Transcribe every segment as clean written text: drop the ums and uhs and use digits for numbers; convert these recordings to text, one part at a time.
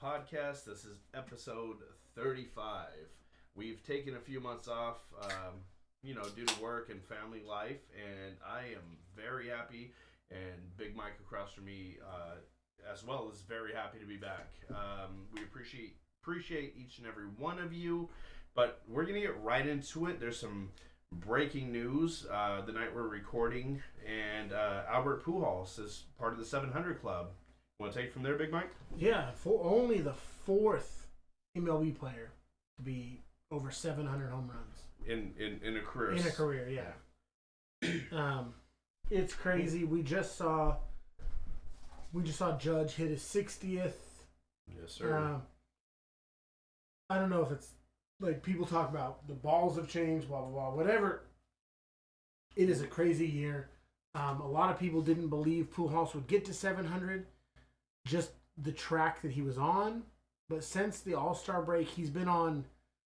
podcast. This is episode 35. We've taken a few months off, due to work and family life, and I am very happy. And Big Mike across from me, as well, is very happy to be back. We appreciate each and every one of you, but we're gonna get right into it. There's some breaking news the night we're recording, and Albert Pujols is part of the 700 Club. Want to take it from there, Big Mike? Yeah, for only the fourth MLB player to be over 700 home runs in a career. In a career, yeah. It's crazy. We just saw Judge hit his 60th. Yes, sir. I don't know if it's like people talk about the balls have changed, blah blah blah, whatever. It is a crazy year. A lot of people didn't believe Pujols would get to 700. Just the track that he was on, but since the All-Star break, he's been on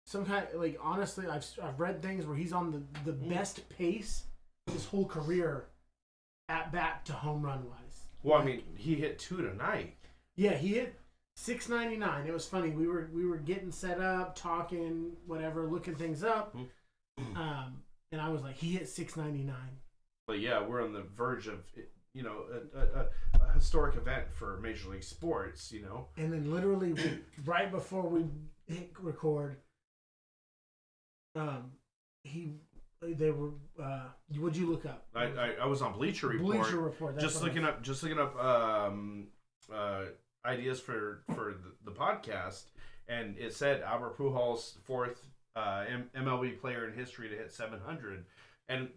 some kind of, like, honestly, I've read things where he's on the best pace his whole career at bat to home run wise. Well, I mean, he hit 2 tonight. Yeah, he hit 699. It was funny. We were getting set up, talking, whatever, looking things up, and I was like, he hit 699. But yeah, we're on the verge of a historic event for Major League Sports, And then literally right before we hit record, they were. What'd you look up? I was on Bleacher Report. Bleacher Report. Just looking up ideas for the podcast, and it said Albert Pujols, fourth MLB player in history to hit 700, and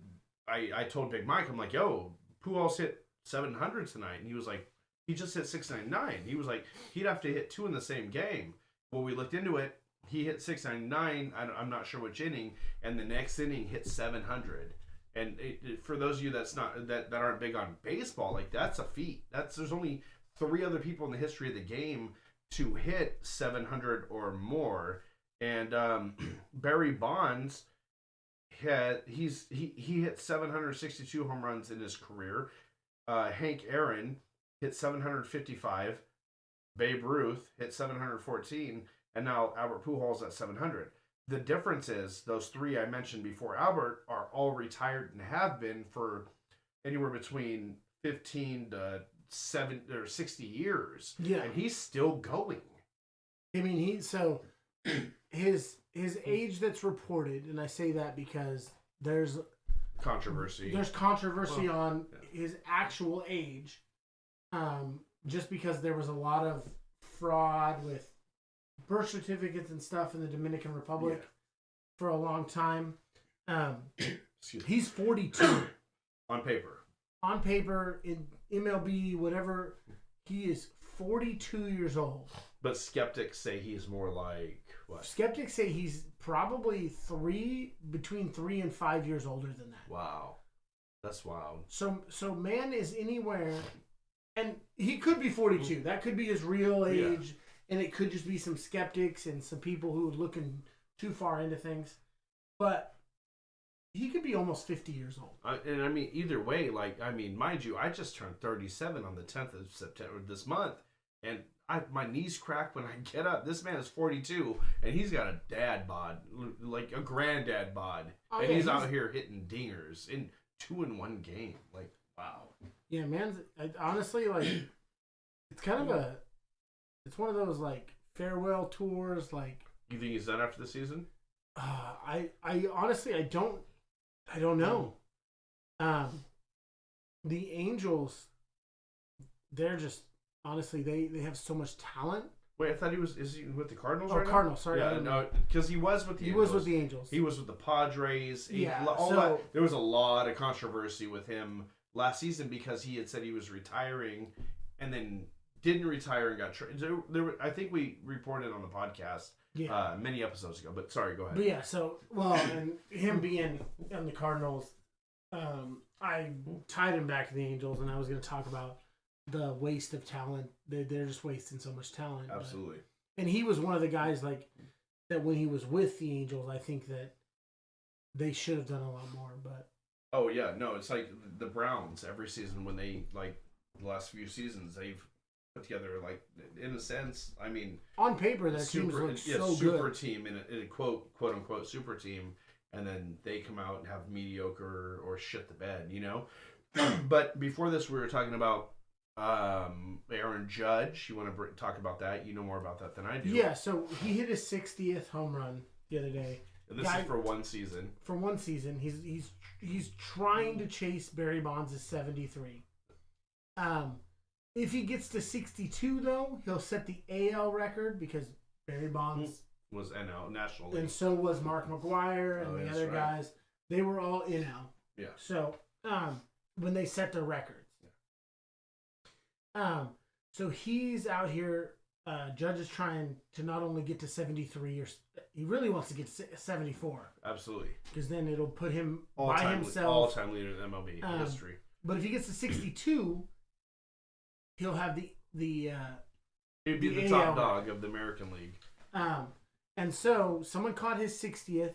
I told Big Mike, I'm like, yo, Pujols hit 700 tonight, and he was like, he just hit 699. He was like, he'd have to hit 2 in the same game. Well, we looked into it. He hit 699. I'm not sure which inning, and the next inning hit 700. And for those of you that aren't big on baseball, like, that's a feat. There's only 3 other people in the history of the game to hit 700 or more. And Barry Bonds he hit 762 home runs in his career. Hank Aaron hit 755. Babe Ruth hit 714, and now Albert Pujols at 700. The difference is those 3 I mentioned before Albert are all retired and have been for anywhere between 15 to 7 or 60 years. Yeah, and he's still going. I mean, his age that's reported, and I say that because there's controversy. There's controversy on his actual age, just because there was a lot of fraud with birth certificates and stuff in the Dominican Republic for a long time. He's 42 on paper. On paper, in MLB, whatever, he is 42 years old. But skeptics say he's more like what? Skeptics say he's probably between 3 and 5 years older than that. Wow, that's wild. So man is anywhere, and he could be 42. That could be his real age, and it could just be some skeptics and some people who are looking too far into things. But he could be almost 50 years old. And I mean, either way, mind you, I just turned 37 on the 10th of September this month, and my knees crack when I get up. This man is 42, and he's got a dad bod, like a granddad bod, and he's out here hitting dingers in 2-in-1 game. Like, wow. Yeah, man. Honestly, like, it's kind of it's one of those, like, farewell tours. Like, you think he's done after the season? I honestly, I don't know. The Angels, they're just. Honestly, they have so much talent. Wait, I thought is he with the Cardinals right now? Cardinals, sorry. Yeah, no, because he was with the Angels. He was with the Angels. He was with the Padres. There was a lot of controversy with him last season because he had said he was retiring and then didn't retire and got traded. I think we reported on the podcast many episodes ago, but sorry, go ahead. But yeah, and him being on the Cardinals, I tied him back to the Angels, and I was going to talk about the waste of talent. They're just wasting so much talent. Absolutely. And he was one of the guys like that when he was with the Angels. I think that they should have done a lot more. But oh yeah, no, it's like the Browns every season when they the last few seasons they've put together. Like in a sense, I mean, on paper that team looks so super good. team in a quote unquote super team, and then they come out and have mediocre or shit the bed, you know. But before this, we were talking about Aaron Judge. You want to talk about that? You know more about that than I do. Yeah, so he hit his 60th home run the other day. And this is for one season. For one season, he's trying to chase Barry Bonds' 73. If he gets to 62, though, he'll set the AL record because Barry Bonds was NL National League, and so was Mark McGwire and the other guys. They were all NL. Yeah. So when they set their records. So he's out here. Judge is trying to not only get to 73, or he really wants to get to 74. Absolutely. Because then it'll put him himself. All-time leader in MLB history. But if he gets to 62, he'll have he'd be the top dog of the American League. And so someone caught his 60th,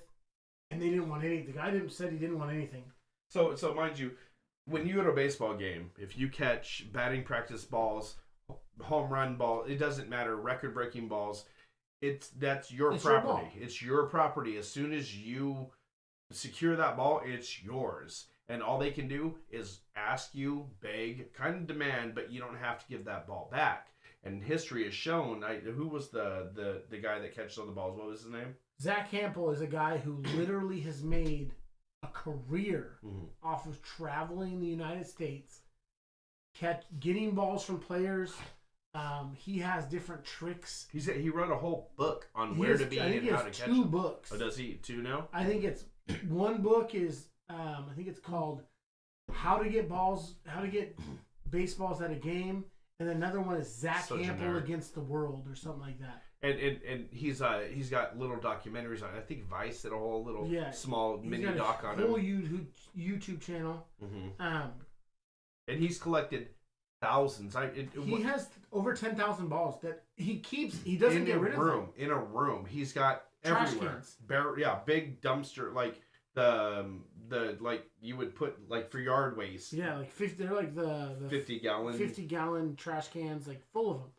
and they didn't want anything. The guy said he didn't want anything. So mind you, when you go to a baseball game, if you catch batting practice balls, home run ball, it doesn't matter, record-breaking balls, that's your property. It's your property. As soon as you secure that ball, it's yours. And all they can do is ask you, beg, kind of demand, but you don't have to give that ball back. And history has shown, who was the guy that catches all the balls? What was his name? Zach Hampel is a guy who literally has made a career off of traveling the United States, getting balls from players. He has different tricks. He wrote a whole book on where to be and how to catch them. 2 books. Oh, does he? 2 now? I think it's one book is I think it's called How to Get Baseballs at a Game, and another one is Zach Hampel Against the World or something like that. And he's got little documentaries on it. I think Vice did a whole little small mini doc on him. Whole YouTube channel. And he's collected thousands. He has over 10,000 balls that he keeps. He doesn't get rid of them. In a room, he's got trash everywhere. Cans. Big dumpster like the like you would put like for yard waste. Yeah, like 50. They're like the 50-gallon trash cans, like full of them.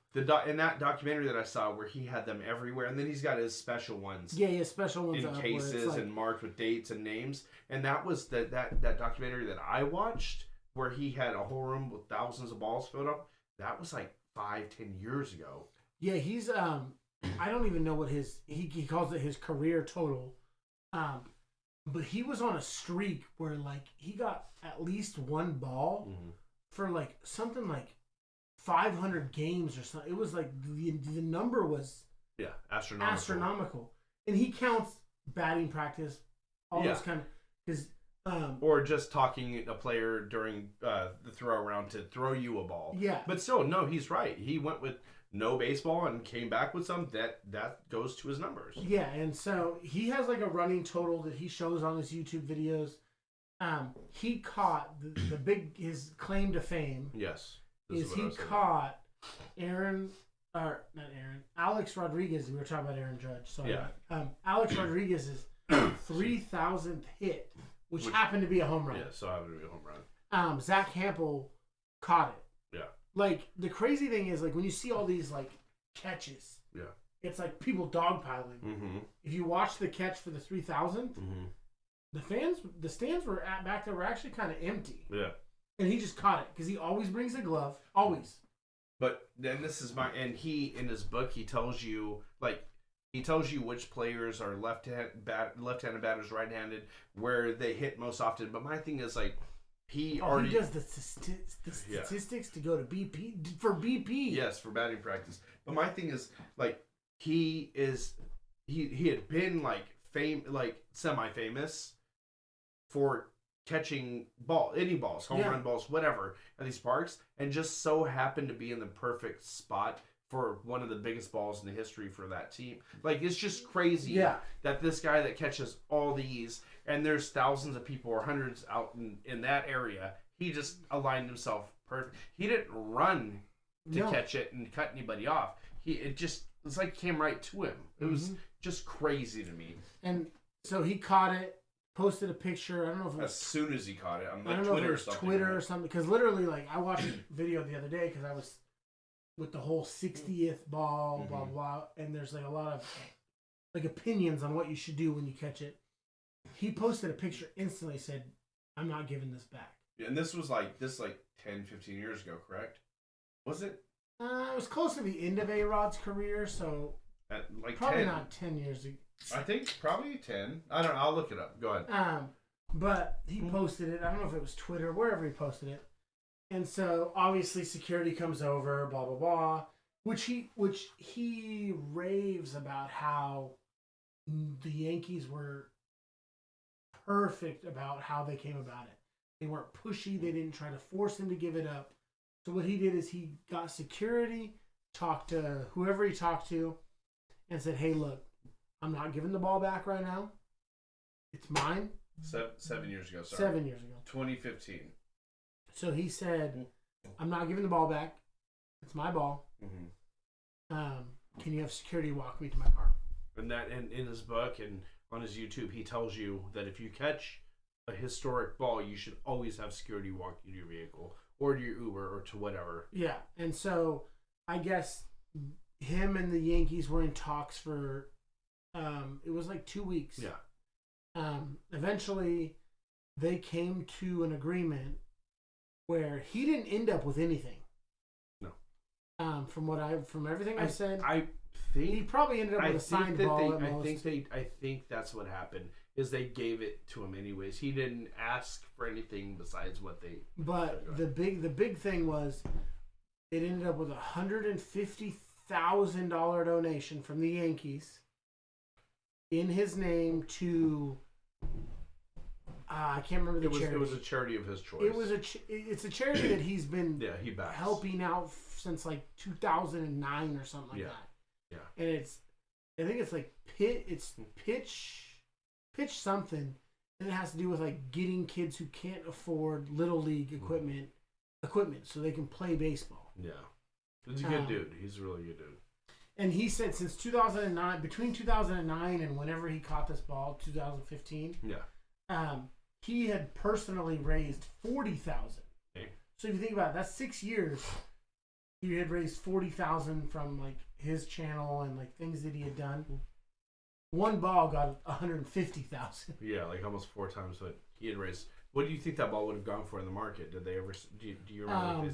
In that documentary that I saw, where he had them everywhere, and then he's got his special ones. Yeah, special ones in cases and marked with dates and names. And that was that documentary that I watched, where he had a whole room with thousands of balls filled up. That was like 5-10 years ago. Yeah, he's I don't even know what he calls it his career total. But he was on a streak where like he got at least one ball for like something like 500 games or something. It was like the number was astronomical. And he counts batting practice, all those kind of because. Or just talking a player during the throw around to throw you a ball. Yeah. But still, no, he's right. He went with no baseball and came back with some. That goes to his numbers. Yeah, and so he has like a running total that he shows on his YouTube videos. He caught his claim to fame. Yes. He caught Alex Rodriguez. We were talking about Aaron Judge. Sorry. Yeah. Alex Rodriguez's 3,000th hit. Which happened to be a home run. Yeah, so happened to be a home run. Zach Hampel caught it. Yeah. Like, the crazy thing is, like, when you see all these, like, catches, it's like people dogpiling. Mm-hmm. If you watch the catch for the 3,000th, the stands were back there were actually kind of empty. Yeah. And he just caught it because he always brings a glove. Always. But then this is and he, in his book, he tells you which players are left-handed batters, right-handed, where they hit most often. But my thing is, like, he does the statistics to go to BP for BP. Yes, for batting practice. But my thing is, like, he had been like semi-famous for catching any balls, home run balls, whatever, at these parks, and just so happened to be in the perfect spot for one of the biggest balls in the history for that team. Like, it's just crazy that this guy that catches all these, and there's thousands of people or hundreds out in that area, he just aligned himself perfect. He didn't run to catch it and cut anybody off. It's like came right to him. It was just crazy to me. And so he caught it, posted a picture. I don't know if it was as soon as he caught it on Twitter or something. Because literally, like, I watched a video the other day because I was with the whole 60th ball, blah blah, and there's like a lot of like opinions on what you should do when you catch it. He posted a picture instantly, said, "I'm not giving this back." Yeah, and this was like 10, 15 years ago, correct? Was it? It was close to the end of A-Rod's career, so Like probably 10. not 10 years ago. I think probably 10. I don't know. I'll look it up. Go ahead. But he posted it. I don't know if it was Twitter, wherever he posted it. And so obviously security comes over, blah blah blah, which he raves about how the Yankees were perfect about how they came about it. They weren't pushy. They didn't try to force him to give it up. So what he did is he got security, talked to whoever he talked to, and said, "Hey, look, I'm not giving the ball back right now. It's mine." 7 years ago. Sorry. 7 years ago. 2015. So he said, "I'm not giving the ball back. It's my ball. Can you have security walk me to my car?" And that, and in his book and on his YouTube, he tells you that if you catch a historic ball, you should always have security walk you to your vehicle or to your Uber or to whatever. Yeah, and so I guess him and the Yankees were in talks for it was like 2 weeks. Yeah. Eventually, they came to an agreement where he didn't end up with anything. No. From everything I said, I think he probably ended up with a signed ball. I think that's what happened. Is they gave it to him anyways. He didn't ask for anything besides what they. But the big thing was, it ended up with $150,000 donation from the Yankees in his name to. I can't remember the charity. It was a charity of his choice. It's a charity that he's been he backs. helping out since like 2009 or something like that. Yeah. And I think it's like pitch something, and it has to do with like getting kids who can't afford little league equipment so they can play baseball. Yeah. He's a good dude. He's a really good dude. And he said since 2009, between 2009 and whenever he caught this ball, 2015. Yeah. He had personally raised $40,000. Okay. So if you think about it, that's 6 years. He had raised $40,000 from like his channel and like things that he had done. One ball got $150,000. Yeah, like almost 4 times what he had raised. What do you think that ball would have gone for in the market? Did they ever? Do you remember?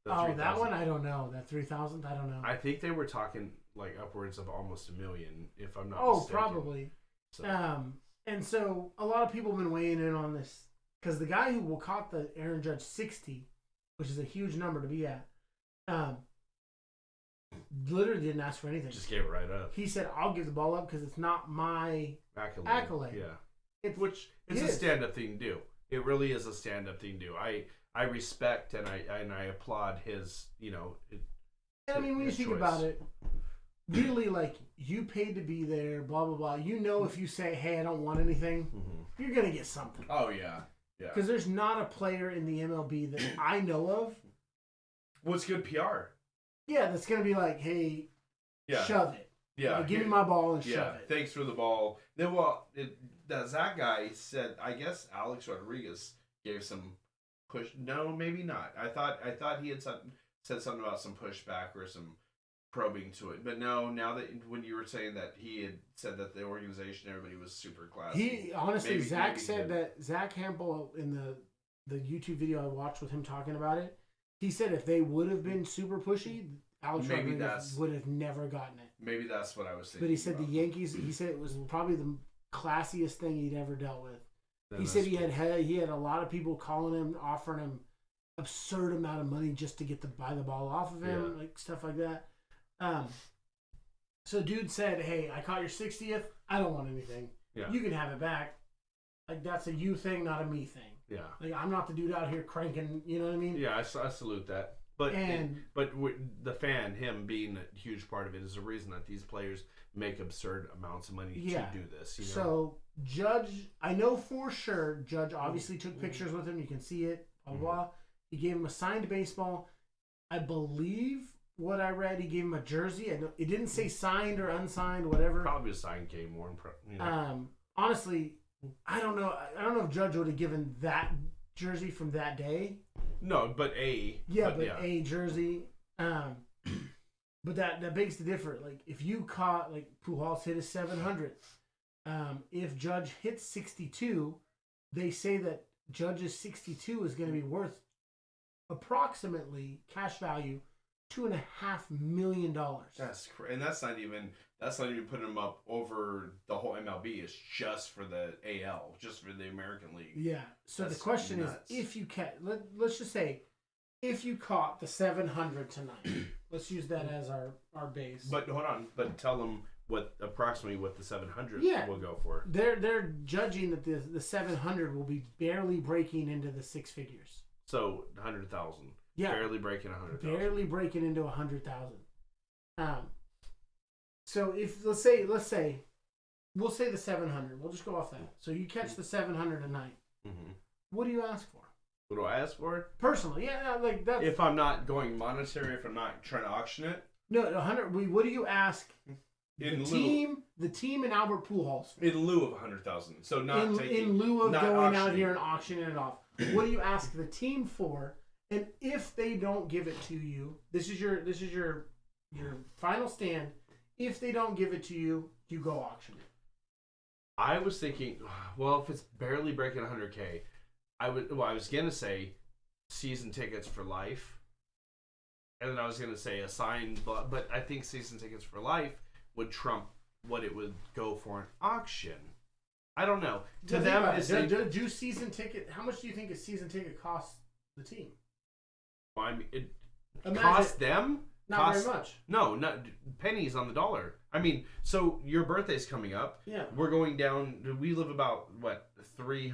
That one I don't know. That 3,000 I don't know. I think they were talking like upwards of almost $1 million, if I'm not mistaken. Probably. So. And so a lot of people have been weighing in on this because the guy who caught the Aaron Judge 60, which is a huge number to be at, literally didn't ask for anything. Just gave it right up. He said, "I'll give the ball up because it's not my accolade." Yeah, it's a stand-up thing to do. It really is a stand-up thing to do. I respect and I applaud his. I mean, when you think about it, really, like, you paid to be there, blah, blah, blah. You know, if you say, "Hey, I don't want anything," you're going to get something. Oh, yeah. Yeah. Because there's not a player in the MLB that I know of. What's good PR? Yeah, that's going to be like, "Hey, shove it. Yeah. Give me my ball and shove it." Thanks for the ball. Then, that Zach guy said, I guess Alex Rodriguez gave some push. No, maybe not. I thought he had said something about some pushback or some probing to it, but no. Now that when you were saying that he had said that the organization, everybody was super classy. He honestly, Zach said that Zach Hampel in the YouTube video I watched with him talking about it, he said if they would have been super pushy, Alex Rodriguez would have never gotten it. Maybe that's what I was thinking. But he said the Yankees. He said it was probably the classiest thing he'd ever dealt with. He said he had a lot of people calling him, offering him absurd amount of money just to get buy the ball off of him, like stuff like that. So dude said, "Hey, I caught your 60th. I don't want anything. Yeah. You can have it back. Like, that's a you thing, not a me thing. Yeah. Like, I'm not the dude out here cranking, you know what I mean?" Yeah, I salute that. But the fan, him being a huge part of it, is the reason that these players make absurd amounts of money to do this. You know? So Judge, I know for sure, Judge obviously took pictures with him. You can see it. Blah blah. He gave him a signed baseball. I believe what I read, he gave him a jersey. It didn't say signed or unsigned, whatever. Probably a signed game worn. Honestly, I don't know. I don't know if Judge would have given that jersey from that day. No, but a a jersey. But that begs the differ. Like if you caught like Pujols hit a 700, if Judge hits 62, they say that Judge's 62 is going to be worth approximately cash value $2.5 million. That's crazy, and that's not even putting him up over the whole MLB. It's just for the AL, just for the American League. Yeah. So that's the question nuts. is, if you let's just say, if you caught the 700 tonight, let's use that as our base. But hold on, but tell them approximately what the 700 will go for. They're judging that the 700 will be barely breaking into the six figures. So 100,000. Yeah. Barely breaking 100,000. Barely breaking into 100,000. So if let's say we'll say the 700. We'll just go off that. So you catch the 700 tonight. Mm-hmm. What do you ask for? What do I ask for? Personally, yeah, like that. If I'm not going monetary, if I'm not trying to auction it. No, 100. What do you ask? The team and Albert Pujols. In lieu of 100,000. So not in lieu of going out here and auctioning it off. What do you ask the team for? And if they don't give it to you, this is your final stand. If they don't give it to you, you go auction it. I was thinking, well, if it's barely breaking 100K, I was gonna say season tickets for life, and then I was gonna say a signed, but I think season tickets for life would trump what it would go for an auction. I don't know. To them, do season ticket. How much do you think a season ticket costs the team? Well, I mean, it costs them. Not very much. No, not pennies on the dollar. I mean, so your birthday's coming up. Yeah. We're going down. We live about 3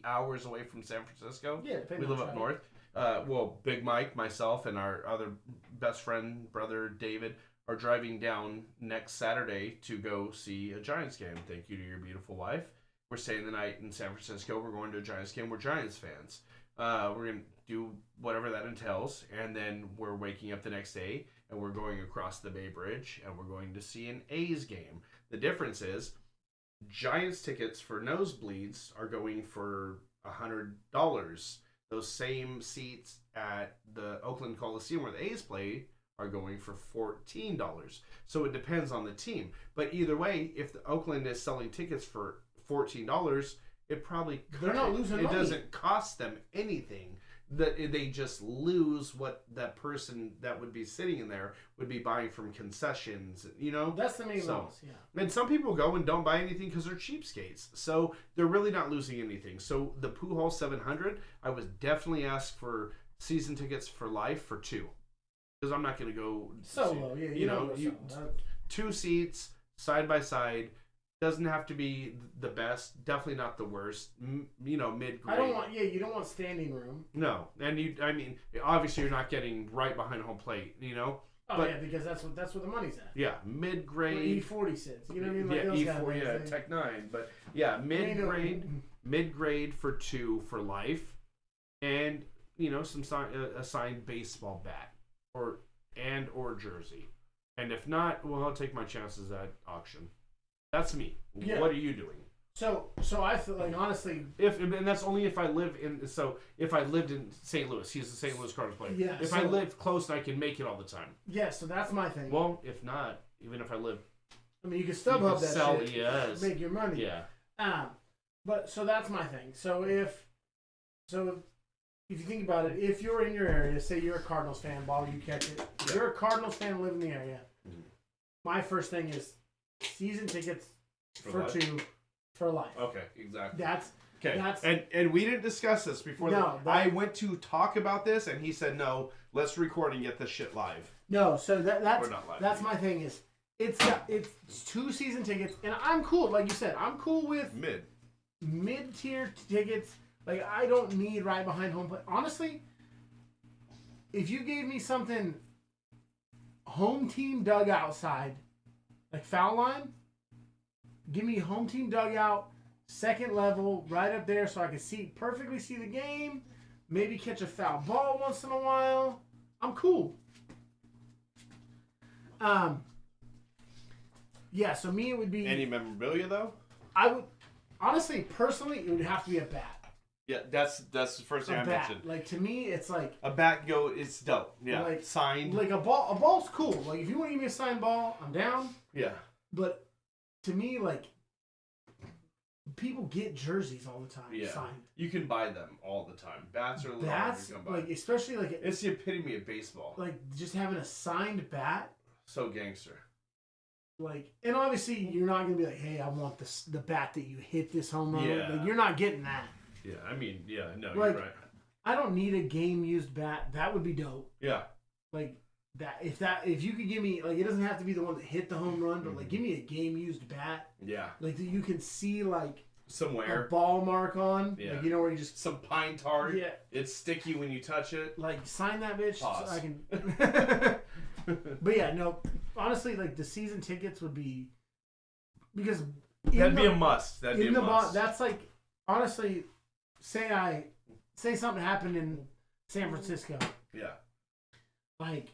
hours away from San Francisco. Yeah. We live up north. Well, Big Mike, myself, and our other best friend, brother David, are driving down next Saturday to go see a Giants game. Thank you to your beautiful wife. We're staying the night in San Francisco. We're going to a Giants game. We're Giants fans. We're going to do whatever that entails, and then we're waking up the next day, and we're going across the Bay Bridge, and we're going to see an A's game. The difference is Giants tickets for nosebleeds are going for $100. Those same seats at the Oakland Coliseum where the A's play are going for $14. So it depends on the team. But either way, if the Oakland is selling tickets for $14, it probably they're not losing money. It doesn't cost them anything. They just lose what that person that would be sitting in there would be buying from concessions. You know, that's the main loss. Yeah. And some people go and don't buy anything because they're cheapskates. So they're really not losing anything. So the Pujols 700, I would definitely ask for season tickets for life for 2. Because I'm not going to go solo. Yeah, you know, 2 seats side by side. Doesn't have to be the best. Definitely not the worst. Mid-grade. You don't want standing room. No, and obviously you're not getting right behind home plate. Oh, but, yeah, because that's where the money's at. Yeah, mid-grade. E40 sits. You know what I mean? Like E4, Tech 9. But yeah, mid-grade for 2 for life, and some a signed baseball bat or jersey, and if not, well, I'll take my chances at auction. That's me. Yeah. What are you doing? So I feel like honestly, and that's only if I live in. So if I lived in St. Louis, he's the St. Louis Cardinals player. Yeah. If I live close, I can make it all the time. Yeah. So that's my thing. Well, if not, even if I live, I mean, you can StubHub that sell, shit. Yes. Make your money. Yeah. But so that's my thing. So if you think about it, if you're in your area, say you're a Cardinals fan, while you catch it, you're a Cardinals fan, live in the area. Mm-hmm. My first thing is season tickets for 2 for life. Okay, exactly. And we didn't discuss this before. No, I went to talk about this, and he said, "No, let's record and get this shit live." No, so that's my thing is it's 2 season tickets, and I'm cool. Like you said, I'm cool with mid-tier tickets. Like I don't need right behind home plate. Honestly, if you gave me something home team dugout side, like foul line, give me home team dugout, second level, right up there so I can perfectly see the game, maybe catch a foul ball once in a while. I'm cool. Yeah, so me it would be... Any memorabilia, though? I would... Honestly, personally, it would have to be a bat. Yeah, that's the first thing I mentioned. Like, to me, it's like a bat it's dope. Yeah, like, signed. Like a ball's cool. Like, if you want to give me a signed ball, I'm down. Yeah. But to me, like, people get jerseys all the time signed. You can buy them all the time. Bats are a little harder to come by. Like, especially like it's the epitome of baseball. Like, just having a signed bat. So gangster. Like, and obviously you're not gonna be like, hey, I want the bat that you hit this home run. Yeah. Like, you're not getting that. Yeah, I mean, no, like, you're right. I don't need a game used bat. That would be dope. Yeah. Like if you could give me, like, it doesn't have to be the one that hit the home run, but like, give me a game used bat. Yeah. Like, that you can see like somewhere a ball mark on. Yeah. Like, you know, where you just some pine tar. Yeah. It's sticky when you touch it. Like, sign that bitch Pause. so I can. But yeah, no. Honestly, like, the season tickets would be, because that'd be a must. That'd be a must. That's like, honestly, say something happened in San Francisco. Yeah. Like,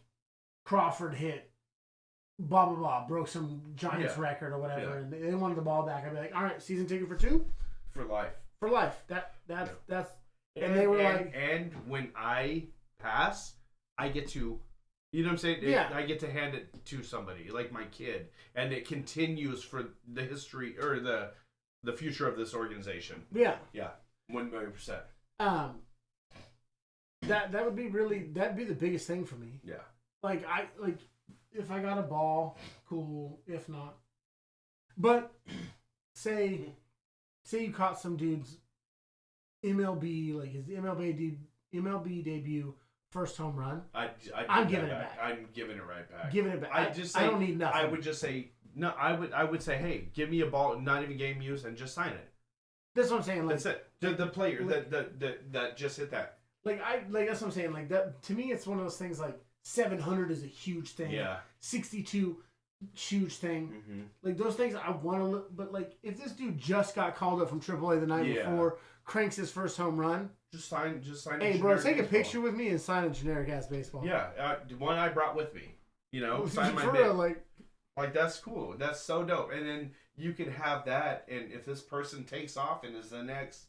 Crawford hit blah blah blah, broke some Giants record or whatever, and they wanted the ball back. I'd be like, all right, season ticket for 2? For life. For life. That's and they were like, and when I pass, I get to, you know what I'm saying? Yeah. I get to hand it to somebody, like my kid, and it continues for the history or the future of this organization. Yeah. Yeah. 1,000,000%. That would be that'd be the biggest thing for me. Yeah. Like, if I got a ball, cool. If not, but say you caught some dude's MLB, like his MLB debut, first home run. I'm giving it back. I'm giving it right back. Giving it back. I don't need nothing. I would just say no. I would say, hey, give me a ball, not even game use, and just sign it. That's what I'm saying. Like, that's it. The player that just hit that. Like, that's what I'm saying. Like, that to me, it's one of those things. Like, 700 is a huge thing. Yeah. 62, huge thing. Mm-hmm. Like, those things I want to look. But like, if this dude just got called up from AAA the night before, cranks his first home run, just sign. Hey, bro, take a picture with me and sign a generic ass baseball. Yeah, one I brought with me. You know, sign my for name. real, like that's cool. That's so dope. And then you can have that, and if this person takes off and is the next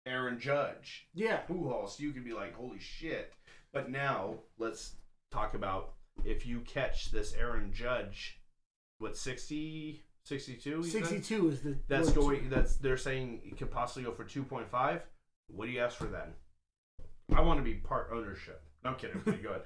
Aaron Judge, Pujols, you can be like, holy shit. But now let's talk about if you catch this Aaron Judge, what, 60, 62? 62 is the they're saying it could possibly go for 2.5. What do you ask for then? I want to be part ownership. No, I'm kidding. Go ahead.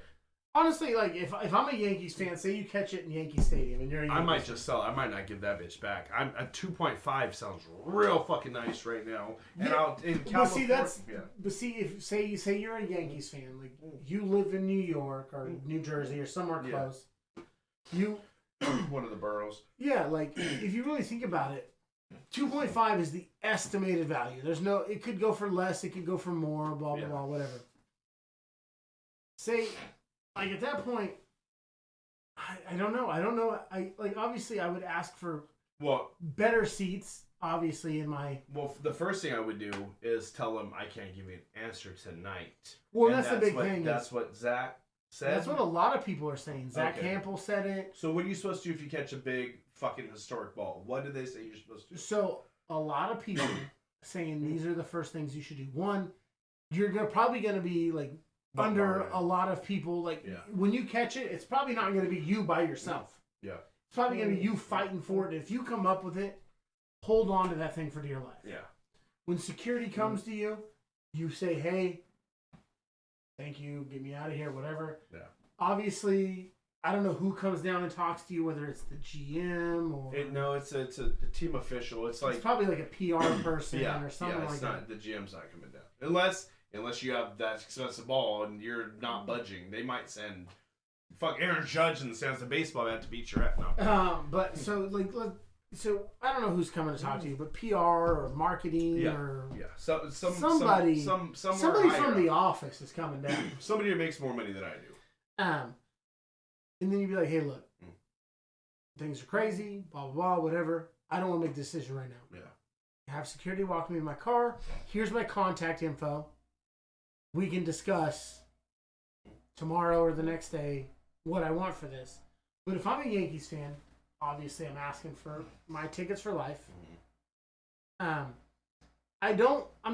Honestly, like, if I'm a Yankees fan, say you catch it in Yankee Stadium and you're a Yankees I might just sell it. I might not give that bitch back. I'm a 2.5 sounds real fucking nice right now. And But see, if say you're a Yankees fan, like, you live in New York or New Jersey or somewhere close, you one of the boroughs. Yeah, like, if you really think about it, 2.5 is the estimated value. There's no, it could go for less, it could go for more, blah blah blah, whatever. Say, like, at that point, I don't know. Obviously I would ask for better seats, obviously, in my... Well, the first thing I would do is tell them I can't give you an answer tonight. Well, that's the big thing. That's what Zach said. That's what a lot of people are saying. Zach Hampel said it. So what are you supposed to do if you catch a big fucking historic ball? What did they say you're supposed to do? So a lot of people saying these are the first things you should do. One, you're probably going to be, like, under a lot of people. Like, when you catch it, it's probably not going to be you by yourself. Yeah. It's probably going to be you fighting for it. If you come up with it, hold on to that thing for dear life. Yeah. When security comes to you, you say, hey, thank you, get me out of here, whatever. Yeah. Obviously, I don't know who comes down and talks to you, whether it's the GM or... it's a team official. It's probably like a PR person or something like that. The GM's not coming down. Unless you have that expensive ball and you're not budging. They might send Aaron Judge and sends the baseball bat to beat your ass. No. But so I don't know who's coming to talk to you, but PR or marketing or somebody from the office is coming down. Somebody who makes more money than I do. And then you'd be like, hey, look, things are crazy, blah blah blah, whatever. I don't want to make a decision right now. Yeah. Have security walk me in my car. Here's my contact info. We can discuss tomorrow or the next day what I want for this. But if I'm a Yankees fan, obviously I'm asking for my tickets for life. I'm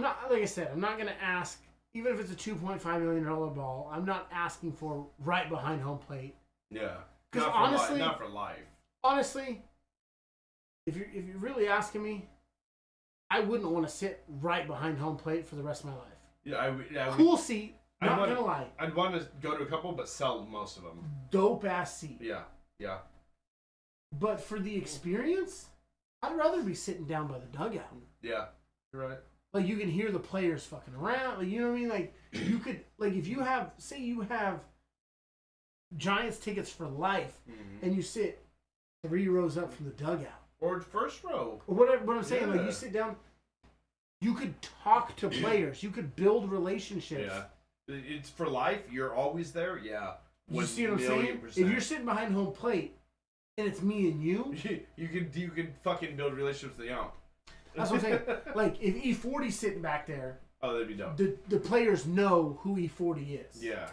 not, like I said, I'm not going to ask, even if it's a $2.5 million ball, I'm not asking for right behind home plate. Yeah. Because honestly, not for life. Honestly, if you're really asking me, I wouldn't want to sit right behind home plate for the rest of my life. Yeah, cool seat. Not gonna lie. I'd want to go to a couple, but sell most of them. Dope ass seat. Yeah. But for the experience, I'd rather be sitting down by the dugout. Yeah, you're right. Like, you can hear the players fucking around. Like, you know what I mean? Like, you could, like, if you have, say you have Giants tickets for life, and you sit 3 rows up from the dugout. Or first row. Or whatever, what I'm saying, like, you sit down, you could talk to players. You could build relationships. Yeah. It's for life. You're always there. Yeah. You see what I'm saying? If you're sitting behind home plate and it's me and you, you can fucking build relationships with the ump. That's what I'm saying. Like, if E40's sitting back there, oh, that'd be dope. The players know who E40 is. Yeah.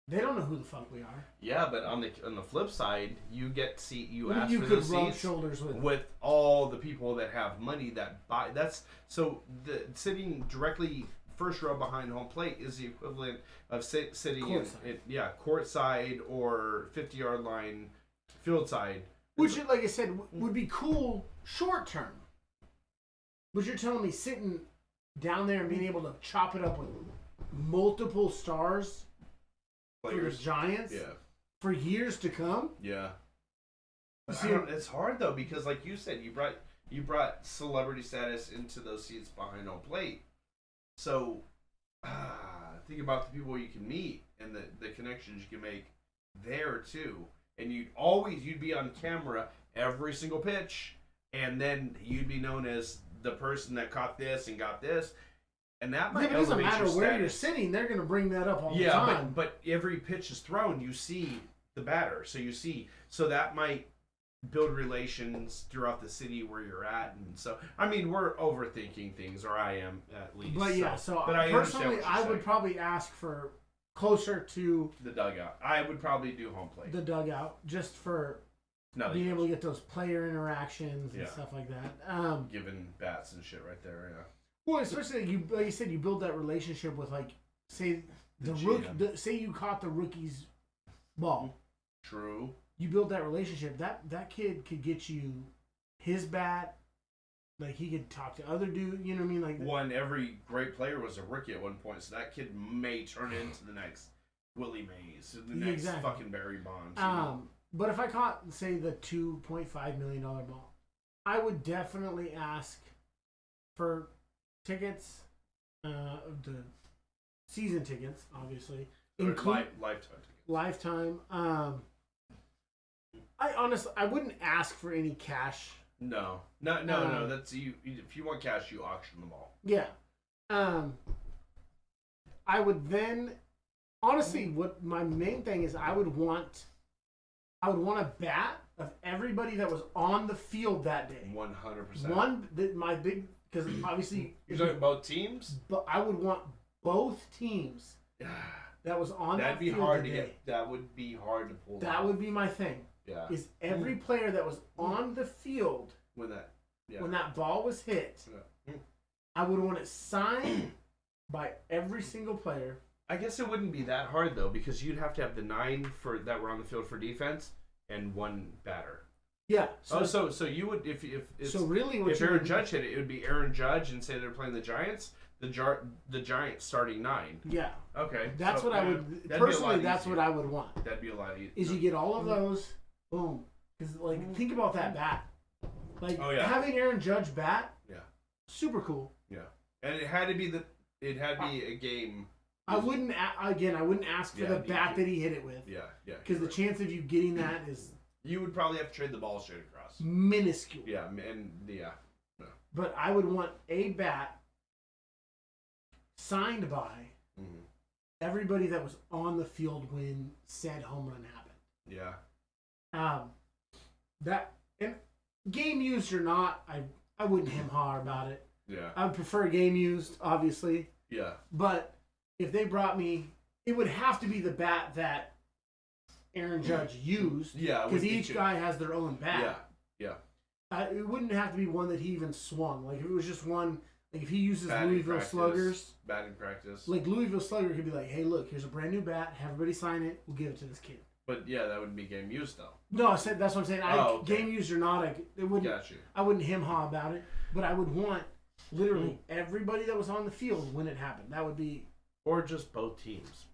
They don't know who the fuck we are. Yeah, but on the flip side, you get to see ask you for could those rub seats shoulders with all the people that have money that buy. That's so the sitting directly first row behind home plate is the equivalent of sitting courtside or 50-yard line field side. Which, like I said, would be cool short term. But you're telling me sitting down there and being able to chop it up with multiple stars for the Giants for years to come? Yeah. It's hard though, because like you said, you brought celebrity status into those seats behind home plate. So think about the people you can meet and the connections you can make there too. And you'd be on camera every single pitch, and then you'd be known as the person that caught this and got this. And that might it doesn't matter where you're sitting, they're going to bring that up all the time. Yeah, but every pitch is thrown, you see the batter. So that might build relations throughout the city where you're at. And so, I mean, we're overthinking things, or I am at least. But yeah, personally, I would probably ask for closer to the dugout. I would probably do home plate. The dugout, just for being able to get those player interactions and stuff like that. Giving bats and shit right there, yeah. Well, especially like you said, you build that relationship with, like, say say you caught the rookie's ball. True. You build that relationship. That kid could get you his bat. Like, he could talk to other dudes. You know what I mean? Like, every great player was a rookie at one point, so that kid may turn into the next Willie Mays, the next fucking Barry Bonds. But if I caught, say, the $2.5 million ball, I would definitely ask for tickets, the season tickets, obviously, lifetime tickets. Lifetime. I wouldn't ask for any cash. No. That's you. If you want cash, you auction them all. Yeah. I would then, honestly, what my main thing is, I would want a bat of everybody that was on the field that day. 100%. My big. Because obviously, you're talking both teams. But I would want both teams that was on that field today. That would be hard to pull. That would be my thing. Yeah. Is every player that was on the field when that ball was hit, I would want it signed by every single player. I guess it wouldn't be that hard though, because you'd have to have the 9 that were on the field for defense and 1 batter. Yeah. So you would if Aaron Judge hit it, it would be Aaron Judge, and say they're playing the Giants. The Giants starting 9. Yeah. Okay. That's what I would personally. That's what I would want. That'd be a lot easier. Is you get all of those, boom. Because think about that bat. Having Aaron Judge bat. Yeah. Super cool. Yeah. And it had to be a game. I wouldn't ask for the bat that he hit it with. Yeah. Yeah. Because the chance of you getting that is. You would probably have to trade the ball straight across. Minuscule. Yeah, and yeah. No. But I would want a bat signed by everybody that was on the field when said home run happened. Yeah. That, and game used or not, I wouldn't hem-haw about it. Yeah. I would prefer game used, obviously. Yeah. But if they brought me, it would have to be the bat that Aaron Judge used. Yeah. Because each guy has their own bat. Yeah. Yeah. It wouldn't have to be one that he even swung. Like, if it was just one Like if he uses batting Louisville practice, Sluggers, batting practice. like Louisville Slugger could be like, hey, look, here's a brand new bat. Have everybody sign it. We'll give it to this kid. But yeah, that wouldn't be game used though. No, I said that's what I'm saying. Okay. Game used or not, it wouldn't. Got you. I wouldn't hem-haw about it, but I would want literally everybody that was on the field when it happened. That would be. Or just both teams,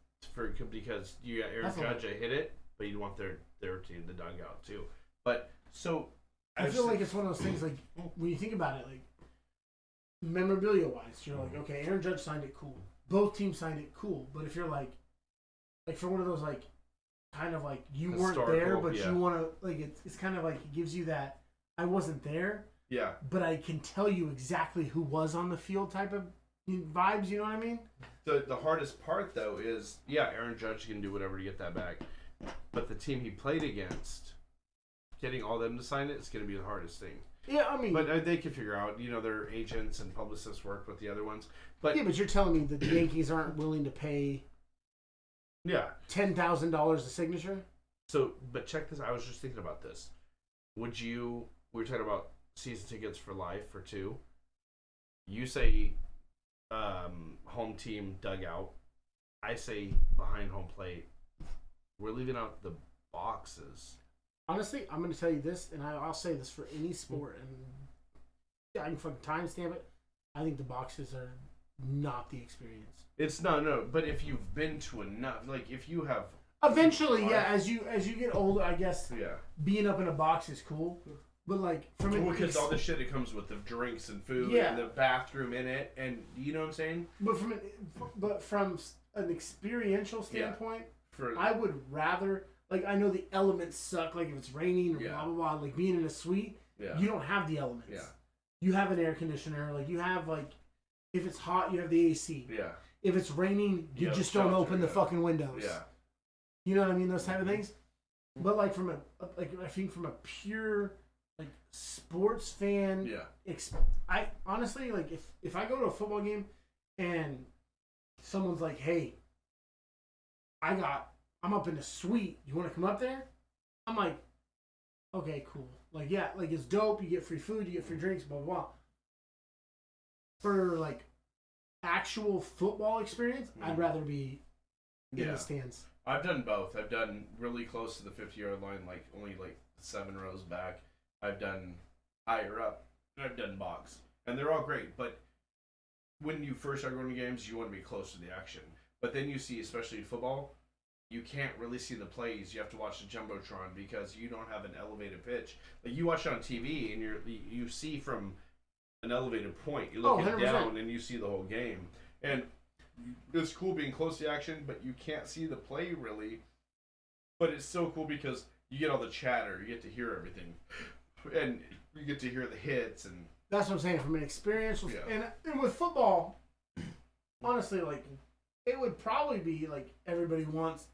because you got Aaron Judge that hit it, but you want their team to dug out too. But so I feel like it's one of those things. Like when you think about it, like memorabilia wise, you're like, okay, Aaron Judge signed it, cool. Both teams signed it, cool. But if you're like for one of those like kind of like you weren't there, but you want to like it's kind of like it gives you that I wasn't there. Yeah. But I can tell you exactly who was on the field type of vibes. You know what I mean? The hardest part though is Aaron Judge can do whatever to get that back, but the team he played against, getting all them to sign it is going to be the hardest thing. Yeah, I mean, but they can figure out. Their agents and publicists work with the other ones. But yeah, but you're telling me that the Yankees aren't willing to pay $10,000 a signature? So, but check this. I was just thinking about this. Would you? We were talking about season tickets for life for 2. You say home team dugout. I say behind home plate. We're leaving out the boxes. Honestly, I'm going to tell you this, and I'll say this for any sport, and I can fucking timestamp it. I think the boxes are not the experience. It's no. But if you've been to enough, like if you have, eventually, as you get older, I guess. Yeah. Being up in a box is cool, but like because all the shit it comes with the drinks and food and the bathroom in it, and you know what I'm saying. But from an experiential standpoint, I would rather. Like, I know the elements suck, like if it's raining or blah, blah, blah. Like, being in a suite, you don't have the elements. Yeah. You have an air conditioner. Like, you have, like, if it's hot, you have the AC. Yeah. If it's raining, you just don't open the fucking windows. Yeah. You know what I mean? Those type of things. But, like, I think from a pure, like, sports fan. Yeah. I honestly, like, if I go to a football game and someone's like, hey, I'm up in the suite. You want to come up there? I'm like, okay, cool. Like, yeah, like it's dope. You get free food, you get free drinks, blah, blah, blah. For, like, actual football experience, I'd rather be in the stands. I've done both. I've done really close to the 50-yard line, like only like 7 rows back. I've done higher up. I've done box. And they're all great. But when you first start going to games, you want to be close to the action. But then you see, especially football, you can't really see the plays. You have to watch the Jumbotron because you don't have an elevated pitch. Like you watch it on TV and you see from an elevated point. You look down and you see the whole game. And it's cool being close to the action, but you can't see the play really. But it's so cool because you get all the chatter. You get to hear everything. And you get to hear the hits. And that's what I'm saying. From an experiential... And with football, honestly, like, it would probably be like everybody wants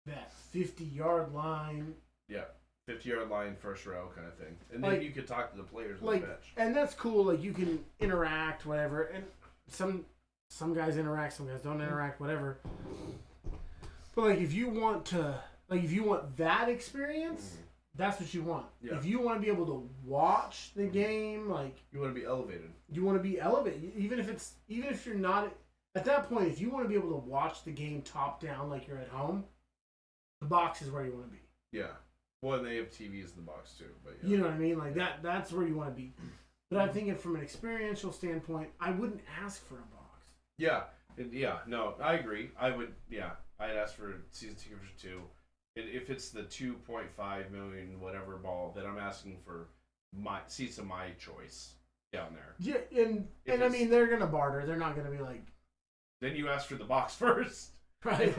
that 50-yard line. Yeah, 50-yard line, first row kind of thing. And then you could talk to the players on the bench. And that's cool. Like, you can interact, whatever. And some guys interact, some guys don't interact, whatever. But, like, if you want that experience, that's what you want. Yeah. If you want to be able to watch the game, like... You want to be elevated. You want to be elevated. Even if you're not... At that point, if you want to be able to watch the game top down like you're at home, the box is where you want to be. Yeah. Well, and they have TVs in the box too. But you know what I mean? Like that's where you want to be. But I'm thinking from an experiential standpoint, I wouldn't ask for a box. Yeah. No, I agree. I would. Yeah. I'd ask for season ticket for 2. If it's the 2.5 million whatever ball, then I'm asking for my seats of my choice down there. Yeah, and I mean they're gonna barter. They're not gonna be like. Then you ask for the box first. Right.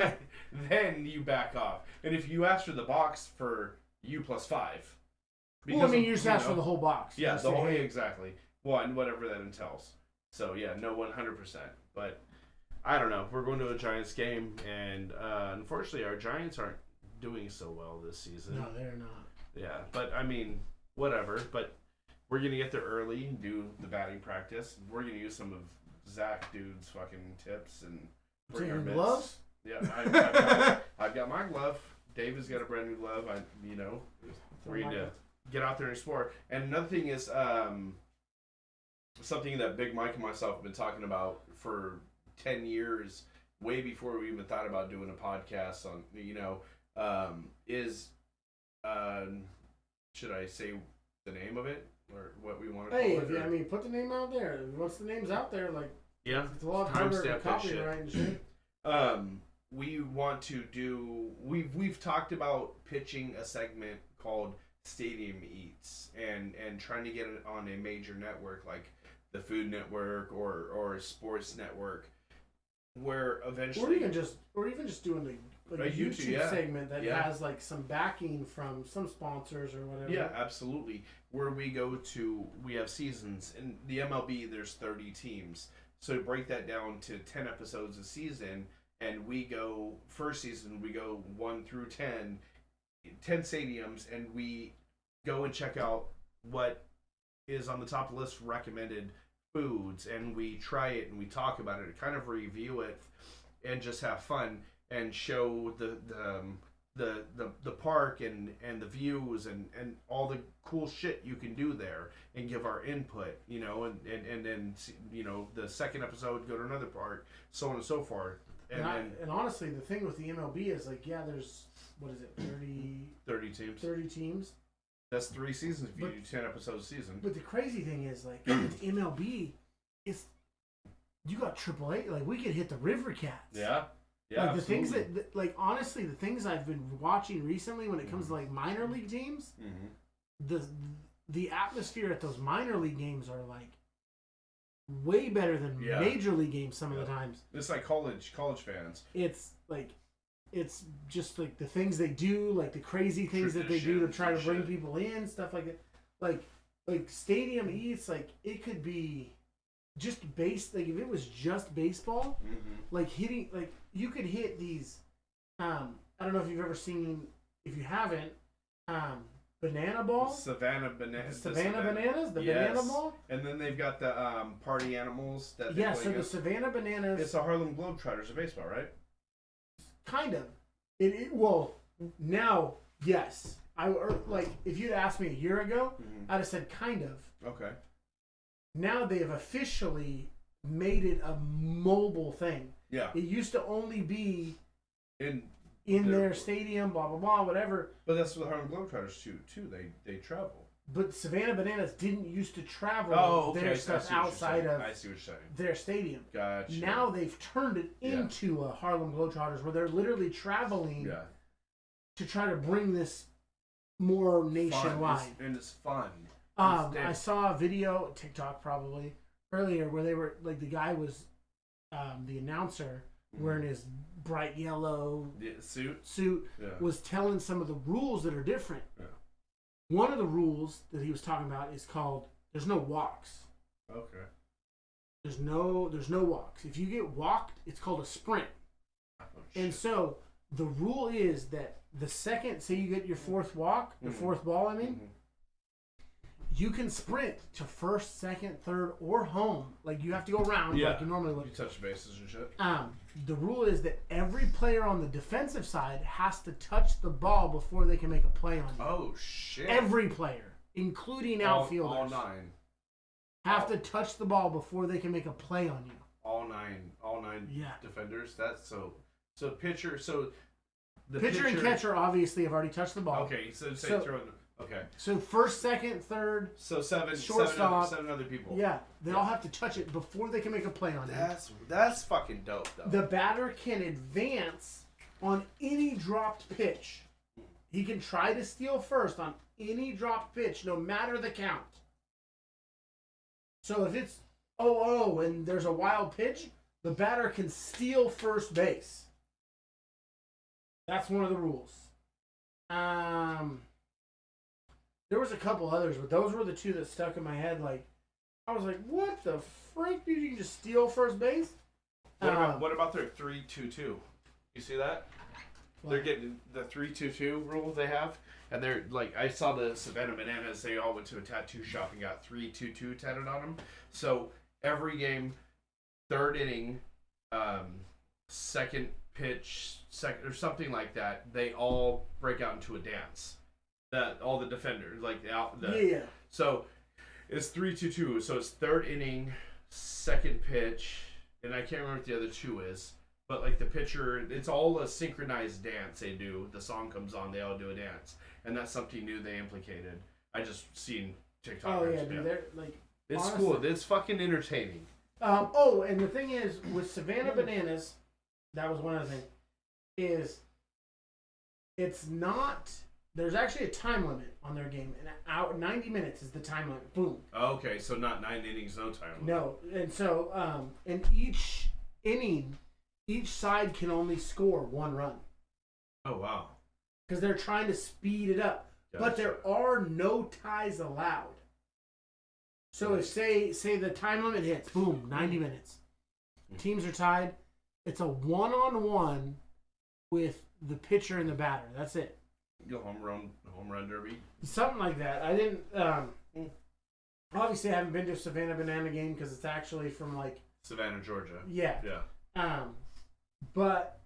Then you back off. And if you ask for the box for U plus 5. Well, I mean, you just ask for the whole box. Yeah, the whole, exactly. Well, and whatever that entails. So, yeah, no, 100%. But, I don't know. We're going to a Giants game, and unfortunately, our Giants aren't doing so well this season. No, they're not. Yeah, but, I mean, whatever. But we're going to get there early and do the batting practice. We're going to use some of Zach Dude's fucking tips and bring our mitts. Gloves? Yeah, I've got my glove. Dave has got a brand new glove. We're going to get out there and explore. And another thing is, something that Big Mike and myself have been talking about for 10 years, way before we even thought about doing a podcast on, is, should I say the name of it or what we want to call it? I mean, put the name out there. Once the name's out there, like, yeah, it's a lot harder to copyright and shit. We want to do. We've talked about pitching a segment called Stadium Eats and trying to get it on a major network like the Food Network or Sports Network, where eventually, or even just doing a YouTube segment that has like some backing from some sponsors or whatever. Yeah, absolutely. Where we have seasons in the MLB. There's 30 teams, so break that down to 10 episodes a season, and we go first season we go 1 through 10 stadiums, and we go and check out what is on the top of the list recommended foods, and we try it and we talk about it, kind of review it, and just have fun and show the park and the views and all the cool shit you can do there, and give our input, and then the second episode go to another part, so on and so forth. And honestly, the thing with the MLB is like, there's, what is it, 30 teams. 30 teams. That's 3 seasons if you do 10 episodes a season. But the crazy thing is, like, with MLB, you got AAA. Like, we could hit the River Cats. Yeah. Yeah. Like, the things that, like, honestly, the things I've been watching recently when it comes to, like, minor league teams, the atmosphere at those minor league games are, like, way better than major league games some of the times. It's like college fans. It's just like the things they do, like the crazy things that they do to try to bring people in, stuff like that. Like Stadium Eats, like it could be just like if it was just baseball, like hitting, like you could hit these. I don't know if you've ever seen. If you haven't, banana ball, Savannah bananas, the banana ball, and then they've got the party animals that they play so against. the Savannah bananas. It's the Harlem Globetrotters of baseball, right? Kind of. Well, now, yes. Like if you'd asked me a year ago, I'd have said kind of. Okay. Now they have officially made it a mobile thing. Yeah. It used to only be in their stadium, blah blah blah, whatever. But that's what the Harlem Globetrotters do too. They travel. But Savannah Bananas didn't used to travel their stuff outside of their stadium. Gotcha. Now they've turned it into a Harlem Globetrotters where they're literally traveling to try to bring this more nationwide. And it's fun. I saw a video, TikTok probably, earlier where they were, like the guy was, the announcer wearing his bright yellow suit was telling some of the rules that are different. Yeah. One of the rules that he was talking about is called, there's no walks. Okay. There's no walks. If you get walked, it's called a sprint. Oh, and so the rule is that the second, say you get your fourth walk, the fourth ball, I mean, you can sprint to first, second, third, or home. Like you have to go around like you normally would. You touch bases and shit. The rule is that every player on the defensive side has to touch the ball before they can make a play on you. Oh shit! Every player, including outfielders, all 9, have to touch the ball before they can make a play on you. All nine defenders. That's so pitcher. So the pitcher and catcher obviously have already touched the ball. Okay, so throw. Okay. So first, second, third. So seven other people. Yeah, they all have to touch it before they can make a play on it. That's fucking dope, though. The batter can advance on any dropped pitch. He can try to steal first on any dropped pitch, no matter the count. So if it's 0-0 and there's a wild pitch, the batter can steal first base. That's one of the rules. There was a couple others, but those were the 2 that stuck in my head. Like, I was like, what the frick, dude? You can just steal first base? What about their 3-2-2? You see that? What? They're getting the 3-2-2 rule they have. And they're like, I saw the Savannah Bananas, they all went to a tattoo shop and got 3-2-2 tatted on them. So every game, third inning, second pitch, or something like that, they all break out into a dance. All the defenders, like So It's 3-2-2, so it's third inning, second pitch, and I can't remember what the other two is. But like the pitcher, it's all a synchronized dance they do. The song comes on, they all do a dance, and that's something new they implicated. I just seen TikTok. Oh yeah, dude, they're like. It's honestly, cool. It's fucking entertaining. And the thing is, with Savannah Bananas, that was one of the things. Is it's not. There's actually a time limit on their game. 90 minutes is the time limit. Boom. Okay, so not 9 innings, no time limit. No, and so in each inning, each side can only score 1 run. Oh wow. Because they're trying to speed it up, Gotcha. but there are no ties allowed. So if say the time limit hits, boom, 90 minutes. Teams are tied. It's a 1-on-1 with the pitcher and the batter. That's it. Go home run derby. Something like that. I didn't. Obviously, I haven't been to a Savannah Banana game because it's actually from like Savannah, Georgia. Yeah. Yeah. But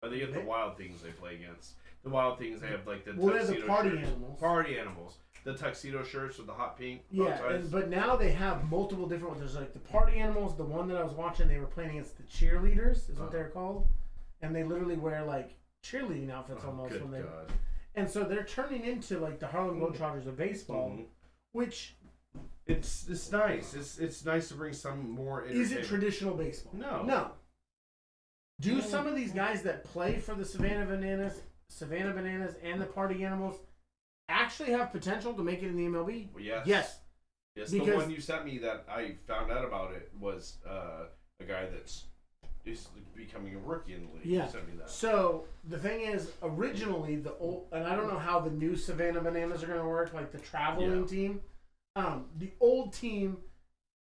I think it's the Wild Things they play against. The Wild Things, they have like the well, tuxedo they're the party shirts. animals. Party animals. The tuxedo shirts with the hot pink. Yeah, but now they have multiple different ones. There's like the party animals. The one that I was watching, they were playing against the cheerleaders, is what they're called, and they literally wear like cheerleading outfits almost good when they. God. And so they're turning into like the Harlem Globetrotters of baseball, which it's nice. It's nice to bring some more. Is it traditional baseball? No. Do some of these guys that play for the Savannah Bananas, and the Party Animals actually have potential to make it in the MLB? Well, yes. Yes. The one you sent me that I found out about it was a guy that's becoming a rookie in the league. Yeah. You sent me that. So the thing is, originally the old, and I don't know how the new Savannah Bananas are going to work, like the traveling team. The old team,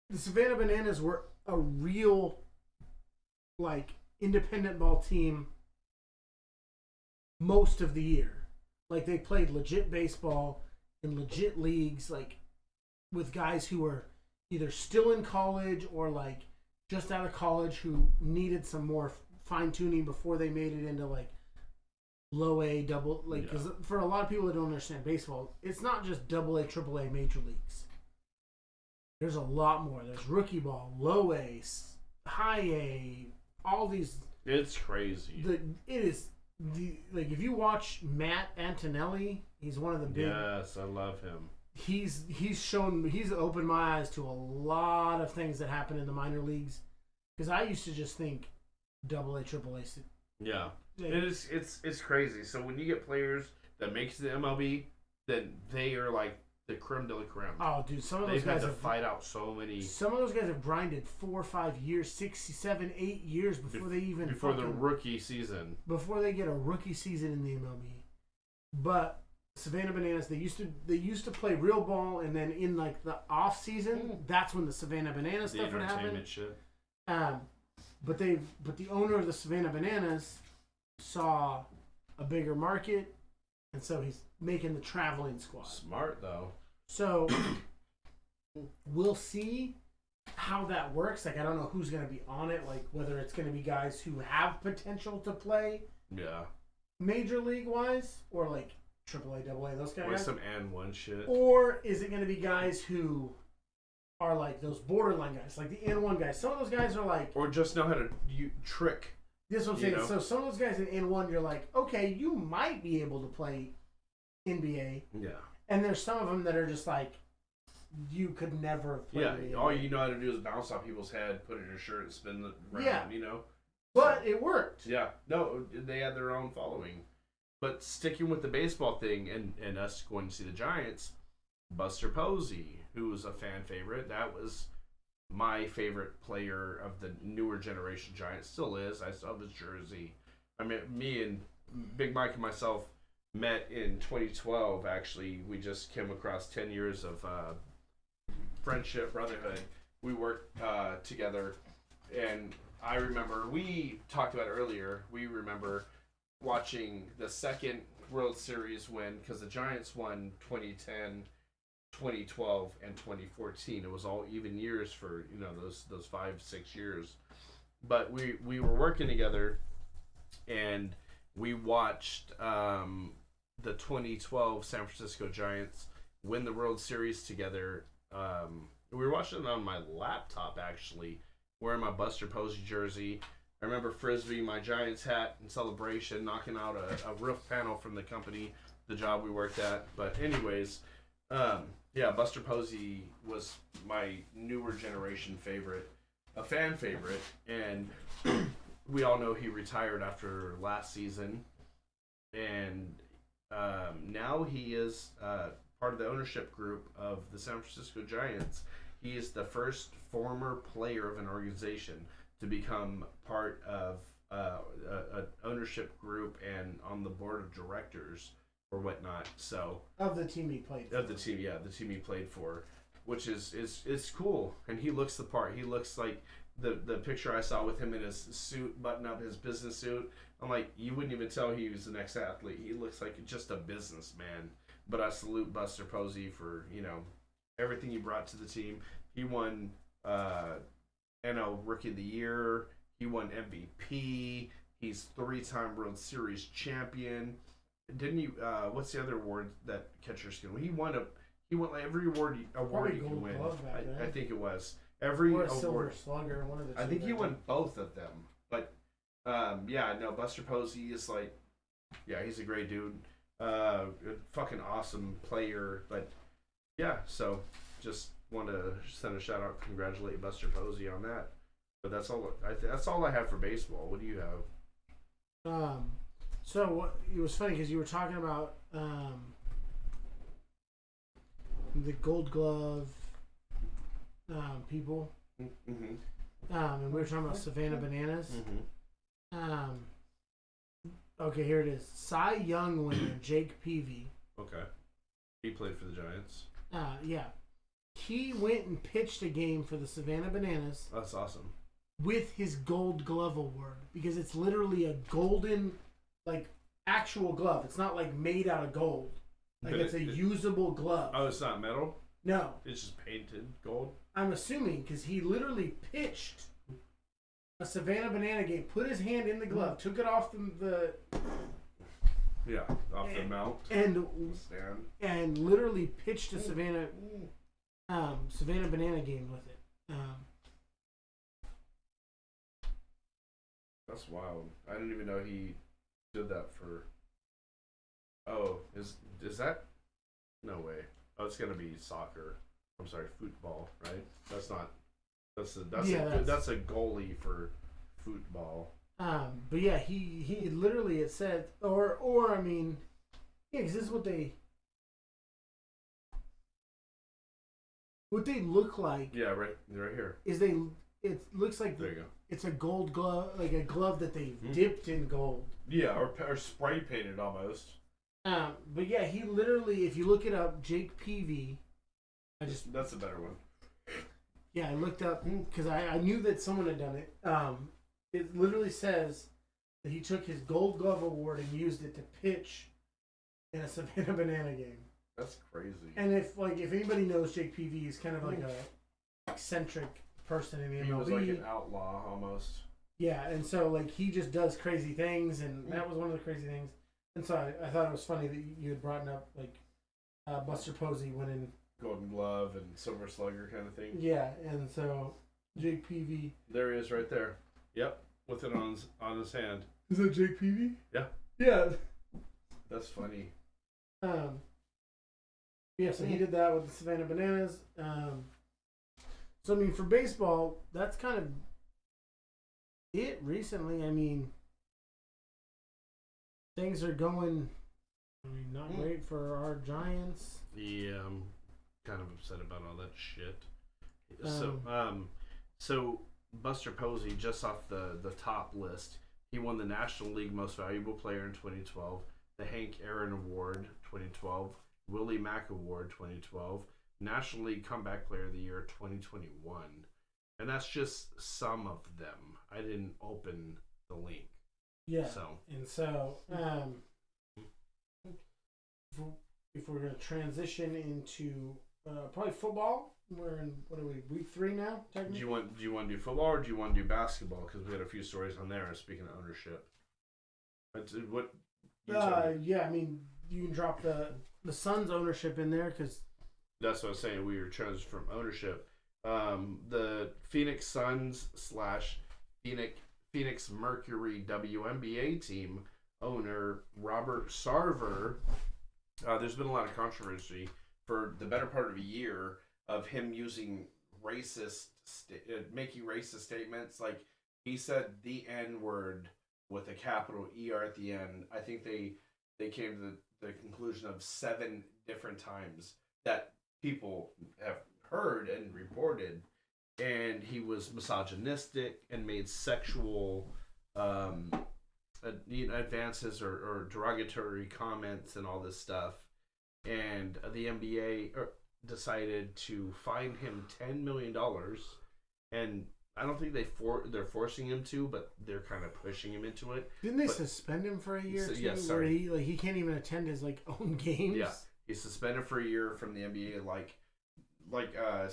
the Savannah Bananas were a real, like, independent ball team most of the year. Like, they played legit baseball in legit leagues, like, with guys who were either still in college or, like, just out of college who needed some more fine-tuning before they made it into, like, low A, double, like, because for a lot of people that don't understand baseball, it's not just double A, triple A, major leagues. There's a lot more. There's rookie ball, low A, high A, all these. It's crazy. Like, if you watch Matt Antonelli, he's one of the big. Yes, I love him. He's opened my eyes to a lot of things that happen in the minor leagues, because I used to just think double A, triple A. Yeah, it's crazy. So when you get players that make it to the MLB, then they are like the creme de la creme. Oh, dude, some of those guys have fight out so many. Some of those guys have grinded 4 or 5 years, 6, 7, 8 years before they even the rookie season. Before they get a rookie season in the MLB. But Savannah Bananas, they used to play real ball, and then in like the off season, that's when the Savannah Bananas stuff would happen. Shit. But the owner of the Savannah Bananas saw a bigger market, and so he's making the traveling squad. Smart though. So we'll see how that works. Like, I don't know who's going to be on it. Like, whether it's going to be guys who have potential to play. Yeah. Major league wise, or like AAA, AA, those guys. Or some and one shit. Or is it going to be guys who are like those borderline guys, like the N1 guys? Some of those guys are like, or just know how to trick. This is what I'm saying. So some of those guys in N1, you're like, okay, you might be able to play NBA. Yeah. And there's some of them that are just like, you could never play. Yeah, all you know how to do is bounce off people's head, put it in your shirt, and spin the round, you know? But it worked. Yeah. No, they had their own following. But sticking with the baseball thing and us going to see the Giants, Buster Posey, who was a fan favorite, that was my favorite player of the newer generation Giants. Still is. I still have his jersey. I mean, me and Big Mike and myself met in 2012, actually. We just came across 10 years of friendship, brotherhood. We worked together, and I remember, we talked about it earlier, we remember watching the second World Series win, because the Giants won 2010, 2012, and 2014. It was all even years for, you know, those 5-6 years. But we were working together, and we watched the 2012 San Francisco Giants win the World Series together We were watching it on my laptop, actually, wearing my Buster Posey jersey. I remember Frisbee, my Giants hat in celebration, knocking out a roof panel from the company, the job we worked at. But anyways, yeah, Buster Posey was my newer generation favorite, a fan favorite, and we all know he retired after last season, and now he is part of the ownership group of the San Francisco Giants. He is the first former player of an organization to become part of an ownership group and on the board of directors or whatnot. So of the team he played for. Of the team, yeah, the team he played for, which is cool. And he looks the part. He looks like the picture I saw with him in his suit, button up his business suit. I'm like, you wouldn't even tell he was an ex-athlete. He looks like just a businessman. But I salute Buster Posey for, everything he brought to the team. He won NL Rookie of the Year. He won MVP. He's 3-time World Series champion. Didn't he? What's the other award that catchers can win? He won like every award you can win. I think it was every or a award. Silver Slugger, one of the two. I think he won both of them. But yeah, no, Buster Posey is like, yeah, he's a great dude. A fucking awesome player. But yeah, so just want to send a shout out, congratulate Buster Posey on that. But that's all. That's all I have for baseball. What do you have? So it was funny because you were talking about the Gold Glove people, and we were talking about Savannah Bananas. Okay, here it is. Cy Young winner Jake Peavy. Okay, he played for the Giants. Yeah, he went and pitched a game for the Savannah Bananas. That's awesome. With his Gold Glove award, because it's literally a golden, like, actual glove. It's not like made out of gold. Like, it's a usable glove. Oh, it's not metal? No. It's just painted gold? I'm assuming, because he literally pitched a Savannah Banana game, put his hand in the glove, took it off the yeah, off the mount. And literally pitched a Savannah Banana game with it. That's wild. I didn't even know he did that for. Oh, is that? No way. Oh, it's gonna be soccer. I'm sorry, football, right? That's not. That's a goalie for football. But yeah, he literally, it said, or I mean, yeah, because this is what they look like. Yeah, right here. It looks like there you go. It's a gold glove, like a glove that they dipped in gold. Yeah, or spray painted almost. But yeah, he literally, if you look it up, Jake Peavy. That's a better one. Yeah, I looked up because I knew that someone had done it. It literally says that he took his Gold Glove award and used it to pitch in a Savannah Banana game. That's crazy. And if anybody knows Jake Peavy, he's kind of like a eccentric person in the MLB. He was like an outlaw almost. Yeah, and so like he just does crazy things, and that was one of the crazy things. And so I thought it was funny that you had brought up like Buster Posey winning Golden Glove and Silver Slugger kind of thing. Yeah, and so Jake Peavy. There he is, right there. Yep, with it on his hand. Is that Jake Peavy? Yeah. Yeah. That's funny. Yeah, so he did that with the Savannah Bananas. So I mean, for baseball, that's kind of it recently. I mean, things are going. I mean, not great for our Giants. Yeah, I'm kind of upset about all that shit. So Buster Posey, just off the top list, he won the National League Most Valuable Player in 2012, the Hank Aaron Award 2012, Willie Mack Award 2012, National League Comeback Player of the Year 2021, and that's just some of them. I didn't open the link. Yeah. So if we're gonna transition into probably football, we're in week 3 now. Technically. Do you want to do football or do you want to do basketball? Because we had a few stories on there. Speaking of ownership, what? Yeah, I mean you can drop the Suns ownership in there because That's what I was saying. We were changed from ownership. The Phoenix Suns / Phoenix Mercury WNBA team owner Robert Sarver. There's been a lot of controversy for the better part of a year of him using making racist statements. Like he said the N word with a capital ER at the end. I think they came to the conclusion of 7 different times that people have heard and reported, and he was misogynistic and made sexual advances or derogatory comments and all this stuff. And the NBA decided to fine him $10 million, and I don't think they're forcing him to, but they're kind of pushing him into it. Didn't they suspend him for a year? Yes, sorry. Where he can't even attend his own games. Yeah, he's suspended for a year from the NBA, like Donald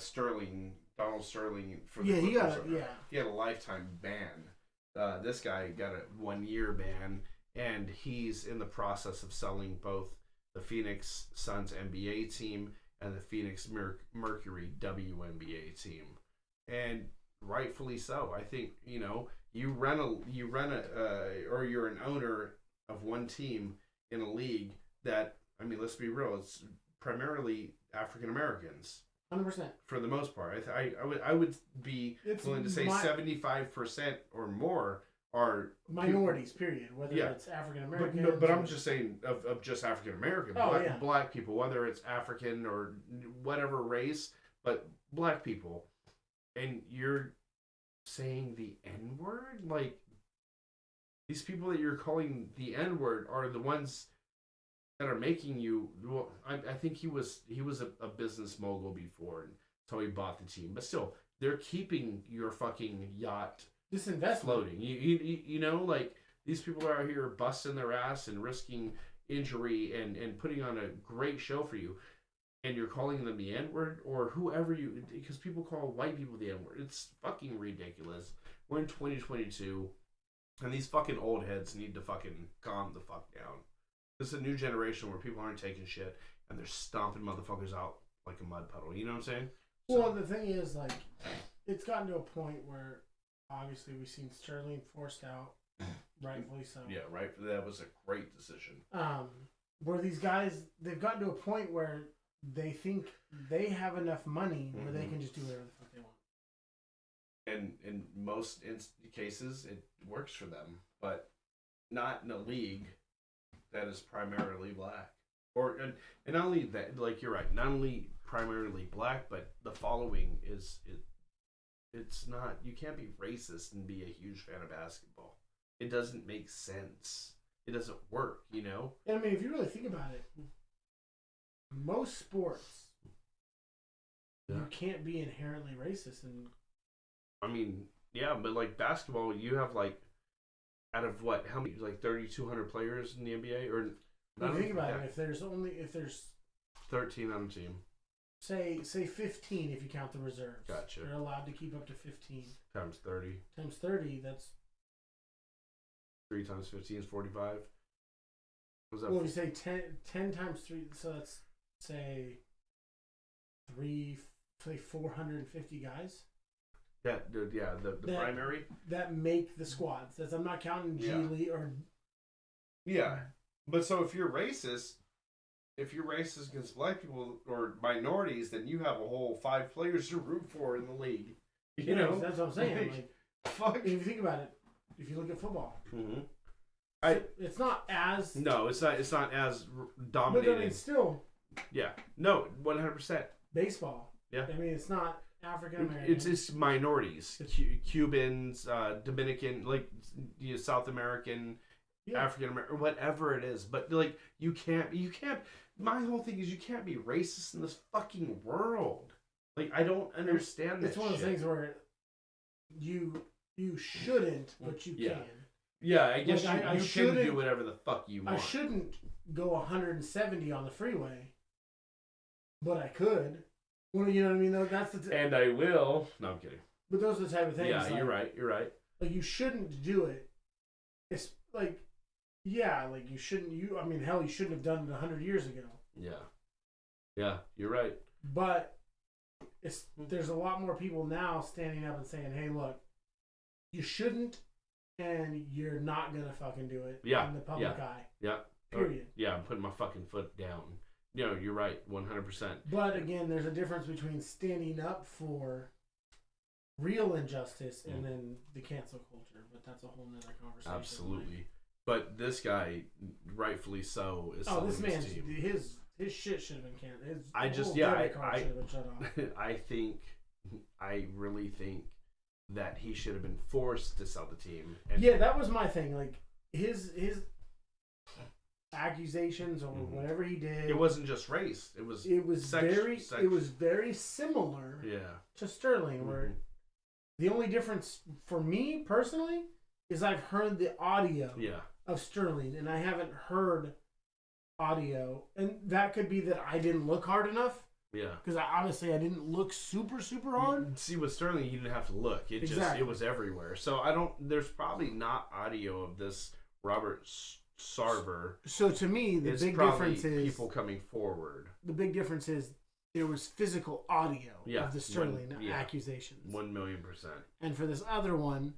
Sterling for the Clippers. He had a lifetime ban. This guy got a 1-year ban, and he's in the process of selling both the Phoenix Suns NBA team and the Phoenix Mercury WNBA team, and rightfully so. I think you run or you're an owner of one team in a league that, I mean, let's be real, it's primarily African Americans. 100%. For the most part, I would be willing to say 75% or more are minorities. Period. Whether it's African American, but I'm just saying of just African American, black people, whether it's African or whatever race, but black people, and you're saying the N word, like these people that you're calling the N word are the ones that are making you. Well, I think he was a business mogul before, and so he bought the team. But still, they're keeping your fucking yacht floating. You know, like these people are out here busting their ass and risking injury and putting on a great show for you, and you're calling them the N word or whoever because people call white people the N word. It's fucking ridiculous. We're in 2022, and these fucking old heads need to fucking calm the fuck down. This is a new generation where people aren't taking shit and they're stomping motherfuckers out like a mud puddle. You know what I'm saying? Well, the thing is, like, it's gotten to a point where obviously we've seen Sterling forced out, rightfully so. Yeah, right. That was a great decision. Where these guys, they've gotten to a point where they think they have enough money where they can just do whatever the fuck they want. And in most cases, it works for them, but not in a league that is primarily black, and not only that, like you're right, not only primarily black, but the following is it's not. You can't be racist and be a huge fan of basketball. It doesn't make sense. It doesn't work, you know. And I mean, if you really think about it, most sports you can't be inherently racist, and I mean, yeah, but like basketball, you have like. Out of what? How many? Like 3,200 players in the NBA, or think about it. If there's 13 on the team, say 15 if you count the reserves. Gotcha. They're allowed to keep up to 15 times 30. Times 30. That's 3 times 15 is 45. Well, if you say 10 times 3, so that's say 450 guys. The primary that make the squads. I'm not counting G League or. Yeah, but so if you're racist against black people or minorities, then you have a whole 5 players to root for in the league. You know, that's what I'm saying. Like, fuck. If you think about it, if you look at football, it's not as. No, it's not as dominated. But I mean, still. Yeah. No, 100%. Baseball. Yeah. I mean, it's not African American. It's minorities, Cubans, Dominican, like South American, African American, whatever it is. But like you can't. My whole thing is you can't be racist in this fucking world. Like I don't understand that. It's one of those things where you shouldn't, but you can. Yeah, I guess you can do whatever the fuck you want. I shouldn't go 170 on the freeway, but I could. Well, you know what I mean? That's and I will. No, I'm kidding. But those are the type of things. Yeah, like, you're right. Like, you shouldn't do it. It's like, like you shouldn't. I mean, hell, you shouldn't have done it 100 years ago. Yeah, you're right. But there's a lot more people now standing up and saying, hey, look, you shouldn't and you're not going to fucking do it in the public eye. Yeah. Period. I'm putting my fucking foot down. You're right, 100%. But again, there's a difference between standing up for real injustice and then the cancel culture. But that's a whole nother conversation. Absolutely. But this guy, rightfully so, is selling this man's team. His shit should have been canceled. I really think that he should have been forced to sell the team. That was my thing. Like his accusations or whatever he did. It wasn't just race. It was very similar to Sterling. Where the only difference for me personally is I've heard the audio of Sterling and I haven't heard audio, and that could be that I didn't look hard enough. Yeah, because I didn't look super hard. See, with Sterling, you didn't have to look. It was everywhere. So there's probably not audio of this Robert Sarver. So to me, the big difference is people coming forward. The big difference is there was physical audio of the Sterling accusations. 1,000,000%. And for this other one,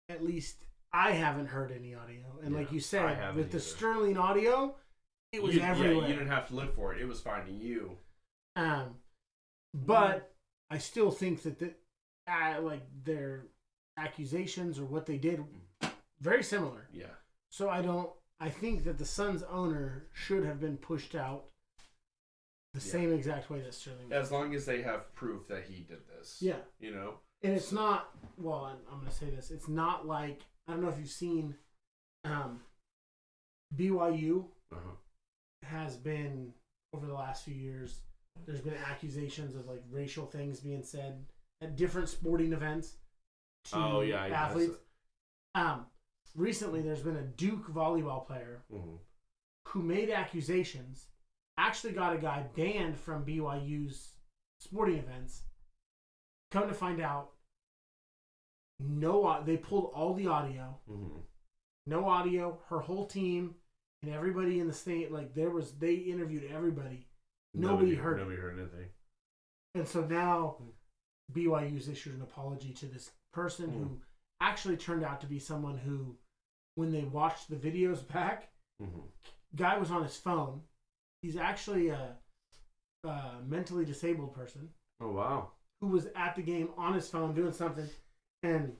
at least I haven't heard any audio. And like you said, with the Sterling audio, it was everywhere. You didn't have to look for it. It was finding you. But I still think that their accusations or what they did very similar. Yeah. So I think that the Suns owner should have been pushed out the same exact way that Sterling was. As long as they have proof that he did this. Yeah. And it's not, well, I'm going to say this. It's not like, I don't know if you've seen BYU has been, over the last few years, there's been accusations of like racial things being said at different sporting events to athletes. Recently, there's been a Duke volleyball player who made accusations, actually got a guy banned from BYU's sporting events. Come to find out, they pulled all the audio. No audio. Her whole team and everybody in the state, they interviewed everybody. Nobody heard anything. And so now BYU's issued an apology to this person who actually turned out to be someone who, when they watched the videos back, guy was on his phone. He's actually a mentally disabled person. Oh, wow. Who was at the game on his phone doing something and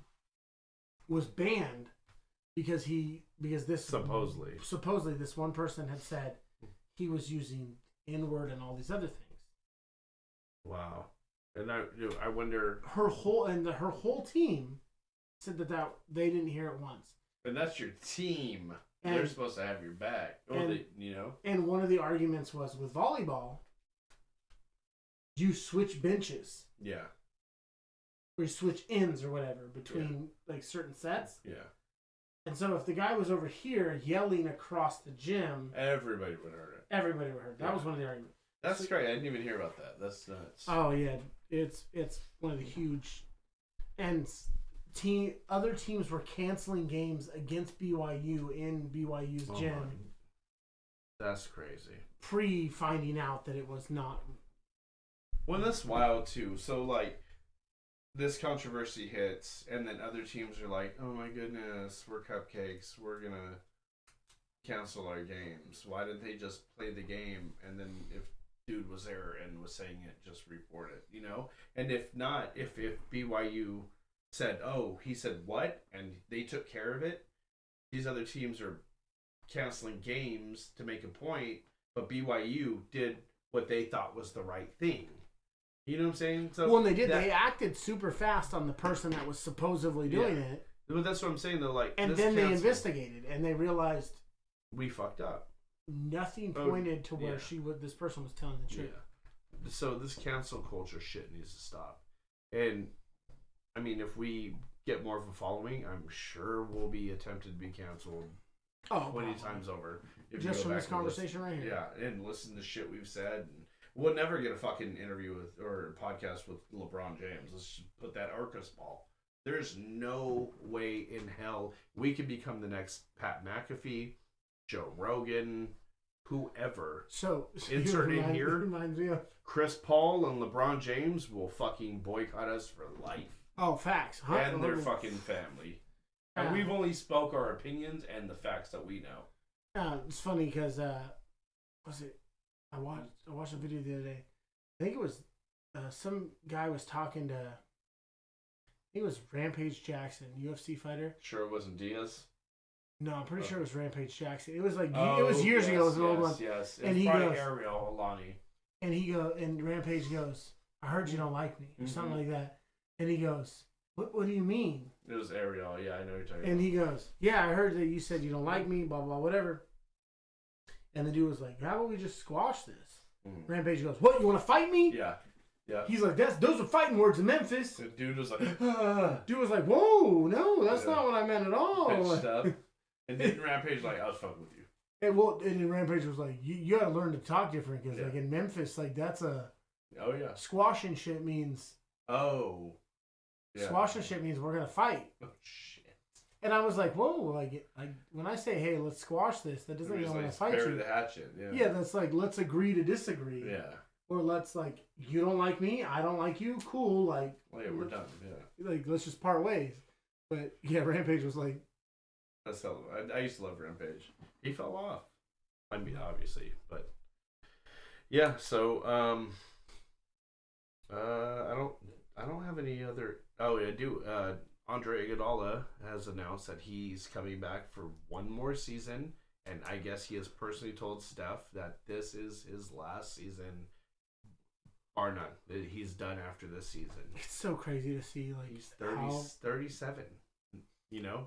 was banned because this supposedly this one person had said he was using N-word and all these other things. Wow. And I wonder, her whole team said that they didn't hear it once. And that's your team. And they're supposed to have your back. And one of the arguments was with volleyball, you switch benches. Yeah. Or you switch ends or whatever between certain sets. Yeah. And so if the guy was over here yelling across the gym, everybody would have heard it. Everybody would have heard it. That was one of the arguments. That's great. I didn't even hear about that. That's nuts. Oh yeah, it's one of the huge, and other teams were canceling games against BYU in BYU's gym. That's crazy. Finding out that it was not. Well, that's wild too. So this controversy hits, and then other teams are like, "Oh my goodness, we're cupcakes. We're gonna cancel our games. Why didn't they just play the game? And then if dude was there and was saying it, just report it, And if not, if BYU said, oh, he said what, and they took care of it, these other teams are canceling games to make a point, but BYU did what they thought was the right thing. You know what I'm saying? So well, they did. They acted super fast on the person that was supposedly doing it. But that's what I'm saying, though. And then they investigated, and they realized we fucked up. Nothing pointed to where this person was telling the truth. Yeah. So this cancel culture shit needs to stop. And I mean, if we get more of a following, I'm sure we'll be attempted to be canceled 20 times over. Just from this conversation right here. Yeah, and listen to shit we've said. And we'll never get a fucking interview or podcast with LeBron James. Let's just put that Arcus ball. There's no way in hell we could become the next Pat McAfee, Joe Rogan, whoever. So insert in here. Reminds me of Chris Paul and LeBron James will fucking boycott us for life. Oh, facts. And their fucking family. And we've only spoke our opinions and the facts that we know. It's funny because was it? I watched a video the other day. I think it was some guy was talking to. I think it was Rampage Jackson, UFC fighter. Sure, it wasn't Diaz. No, I'm pretty sure it was Rampage Jackson. It was like it was years ago. It was an old one. Yes, and he goes, Ariel Alani. And Rampage goes, "I heard you don't like me," or something like that. And he goes, What do you mean?" It was Ariel. Yeah, I know you're talking. And he goes, "Yeah, I heard that you said you don't like me, blah blah whatever." And the dude was like, "How about we just squash this?" Rampage goes, "What? You want to fight me?" Yeah. Yeah. He's like, those are fighting words in Memphis. The dude was like, "Whoa, no, that's not what I meant at all." And then Rampage like, "I was fucking with you." And then Rampage was like, "You gotta learn to talk different because like in Memphis, like that's a squashing shit means squashing shit means we're gonna fight." Oh shit! And I was like, "Whoa!" Like when I say, "Hey, let's squash this," that doesn't mean I want to fight you. The hatchet. Yeah, that's like let's agree to disagree. Yeah. Or let's like you don't like me, I don't like you. Cool, like we're done. Yeah. Like let's just part ways. But yeah, Rampage was like. That's how I used to love Rampage. He fell off. I mean, obviously, but yeah. So I don't have any other. Oh, yeah, I do. Andre Iguodala has announced that he's coming back for one more season, and I guess he has personally told Steph that this is his last season, bar none. That he's done after this season. It's so crazy to see, like he's 37. You know.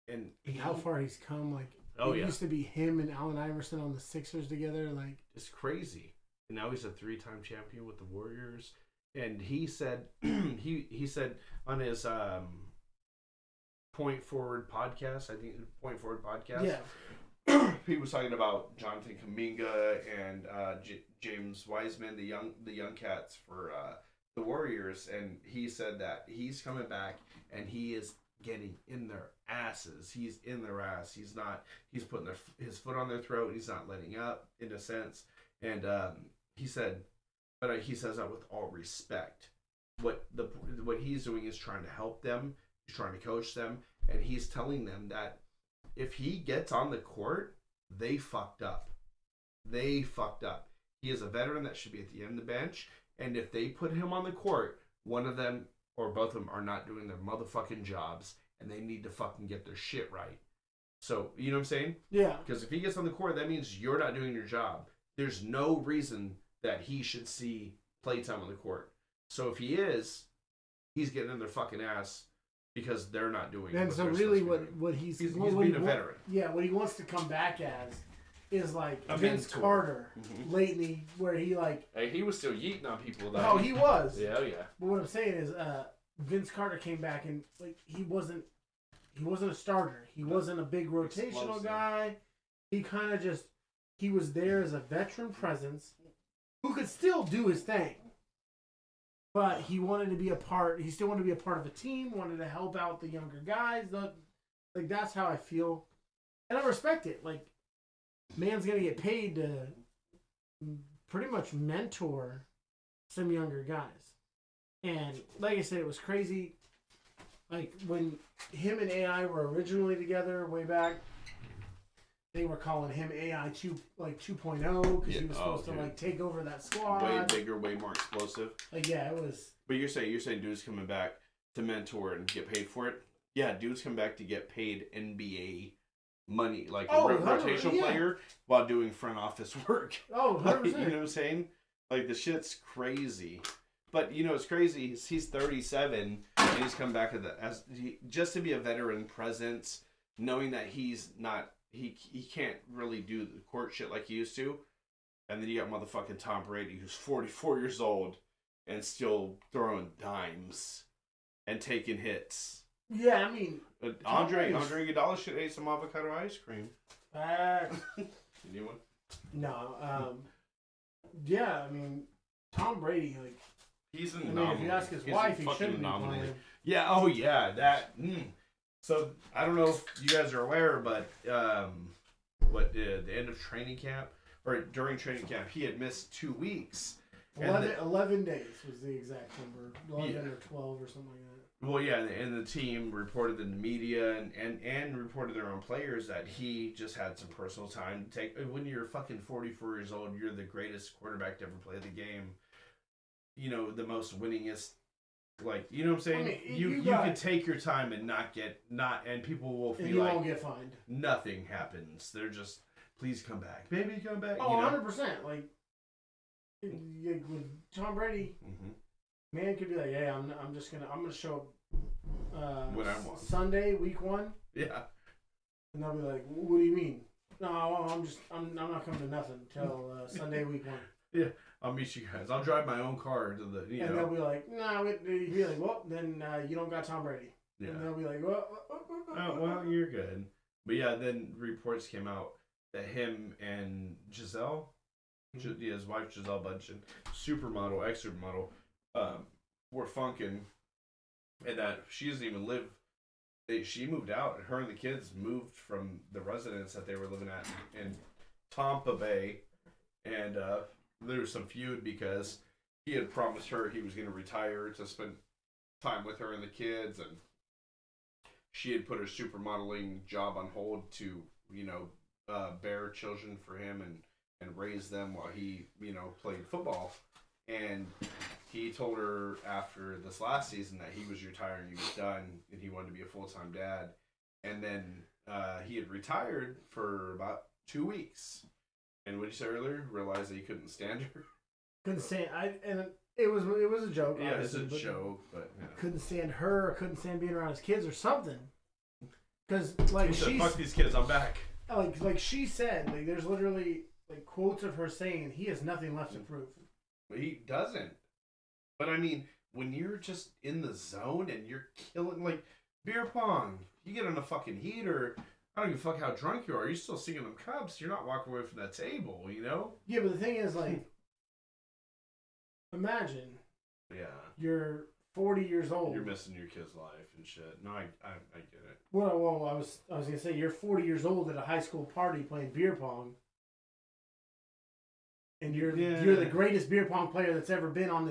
And how far he's come, like it used to be him and Allen Iverson on the Sixers together, like it's crazy. And now he's a 3-time champion with the Warriors. And he said he said on his Point Forward podcast, I think Point Forward podcast, he was talking about Jonathan Kuminga and James Wiseman, the young cats for the Warriors, and he said that he's coming back and he is getting in their asses. He's in their ass. He's putting his foot on their throat. He's not letting up, in a sense. And he said, but he says that with all respect. What he's doing is trying to help them. He's trying to coach them, and he's telling them that if he gets on the court, they fucked up. They fucked up. He is a veteran that should be at the end of the bench, and if they put him on the court, one of them or both of them are not doing their motherfucking jobs, and they need to fucking get their shit right. So, you know what I'm saying? Yeah. Because if he gets on the court, that means you're not doing your job. There's no reason that he should see playtime on the court. So if he is, he's getting in their fucking ass because they're not doing it. And so really what he's being a veteran. Yeah, what he wants to come back as is like Vince Carter lately, where he like... Hey, he was still yeeting on people though. Oh, he was. Yeah. But what I'm saying is Vince Carter came back and like he wasn't a starter. He wasn't a big rotational guy. He kind of just... He was there as a veteran presence who could still do his thing. But he wanted to be a part... He still wanted to be a part of a team, wanted to help out the younger guys. Like, that's how I feel. And I respect it. Like, man's going to get paid to pretty much mentor some younger guys. And like I said, it was crazy. Like, when him and AI were originally together way back, they were calling him AI 2.0 because he was supposed to like take over that squad. Way bigger, way more explosive. Like, yeah, it was. But you're saying dude's coming back to mentor and get paid for it? Yeah, dude's coming back to get paid NBA money, like a rotational player, while doing front office work. Oh, 100%. Like, you know what I'm saying? Like, the shit's crazy. But you know, it's crazy. He's 37 and he's come back just to be a veteran presence, knowing that he's not. He can't really do the court shit like he used to. And then you got motherfucking Tom Brady, who's 44 years old and still throwing dimes and taking hits. Yeah, I mean... Andre Iguodala should eat some avocado ice cream. You need one? No. Yeah, I mean, Tom Brady, like... He's an anomaly. If you ask his wife, he shouldn't be playing. Yeah, oh yeah, that... So, I don't know if you guys are aware, but the end of training camp or during training camp, he had missed 2 weeks. 11 days was the exact number. 11 or 12 or something like that. Well, yeah, and the team reported in the media and reported their own players that he just had some personal time to take. When you're fucking 44 years old, you're the greatest quarterback to ever play the game. You know, the most winningest. Like, you know what I'm saying? I mean, you can take your time and and people will feel like won't get fined. Nothing happens. They're just, please come back. Baby, come back. Oh, 100%. Like, with Tom Brady, man could be like, "Hey, I'm gonna show up when I want Sunday, week 1." Yeah, and they'll be like, "What do you mean?" No, I'm not coming to nothing till Sunday, week 1. Yeah, I'll meet you guys. I'll drive my own car to the. And they'll be like, "No," you'll be like, "Well, then you don't got Tom Brady." Yeah. And they'll be like, "Well, well, you're good." But yeah, then reports came out that him and Giselle. His wife Giselle Bundchen, supermodel, ex-supermodel, were funking, and that she doesn't even live. She moved out. Her and the kids moved from the residence that they were living at in Tampa Bay, and there was some feud because he had promised her he was going to retire to spend time with her and the kids, and she had put her supermodeling job on hold to bear children for him and raise them while he, played football. And he told her after this last season that he was retiring, he was done, and he wanted to be a full-time dad. And then he had retired for about 2 weeks. And what did you say earlier? Realized that he couldn't stand her. Couldn't stand. And it was a joke. Yeah, it's a joke, but couldn't stand her. Or couldn't stand being around his kids or something. Because she said, "Fuck these kids, I'm back." Like she said, like there's literally quotes of her saying he has nothing left to prove. He doesn't. But I mean, when you're just in the zone and you're killing, like beer pong, you get on a fucking heater. I don't give a fuck how drunk you are. You're still singing them cups. You're not walking away from that table, Yeah, but the thing is, imagine. Yeah. You're 40 years old. You're missing your kid's life and shit. No, I get it. Well, I was gonna say you're 40 years old at a high school party playing beer pong. And you're the greatest beer pong player that's ever been on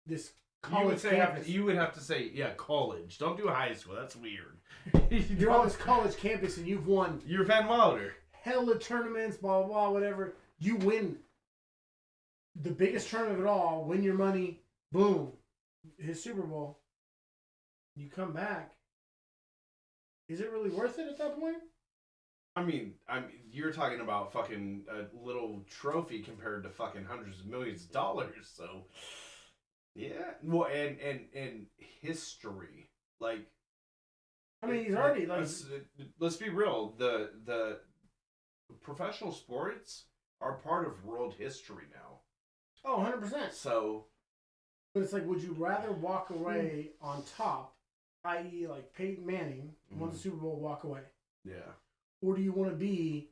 this college campus. You would have to say, yeah, college. Don't do high school. That's weird. You're on this college campus and you've won. You're Van Wilder. Hella tournaments, blah, blah, blah, whatever. You win the biggest tournament of it all, win your money, boom, his Super Bowl. You come back. Is it really worth it at that point? I mean, you're talking about fucking a little trophy compared to fucking hundreds of millions of dollars. So, yeah. Well, and history, like. I mean, he's already Let's be real. The professional sports are part of world history now. Oh, 100%. So. But it's like, would you rather walk away on top, i.e., like Peyton Manning, won the Super Bowl, walk away? Yeah. Or do you want to be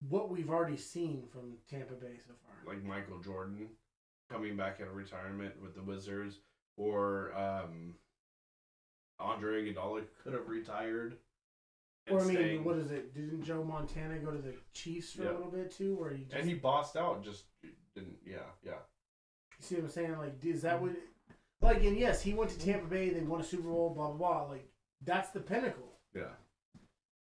what we've already seen from Tampa Bay so far? Like Michael Jordan coming back out of retirement with the Wizards, or Andre Iguodala could have retired. Or I mean, what is it? Didn't Joe Montana go to the Chiefs for a little bit too, where he bossed out? Just didn't. Yeah. You see what I'm saying? Like, is that what? Like, and yes, he went to Tampa Bay. They won a Super Bowl. Blah blah blah. Like, that's the pinnacle. Yeah.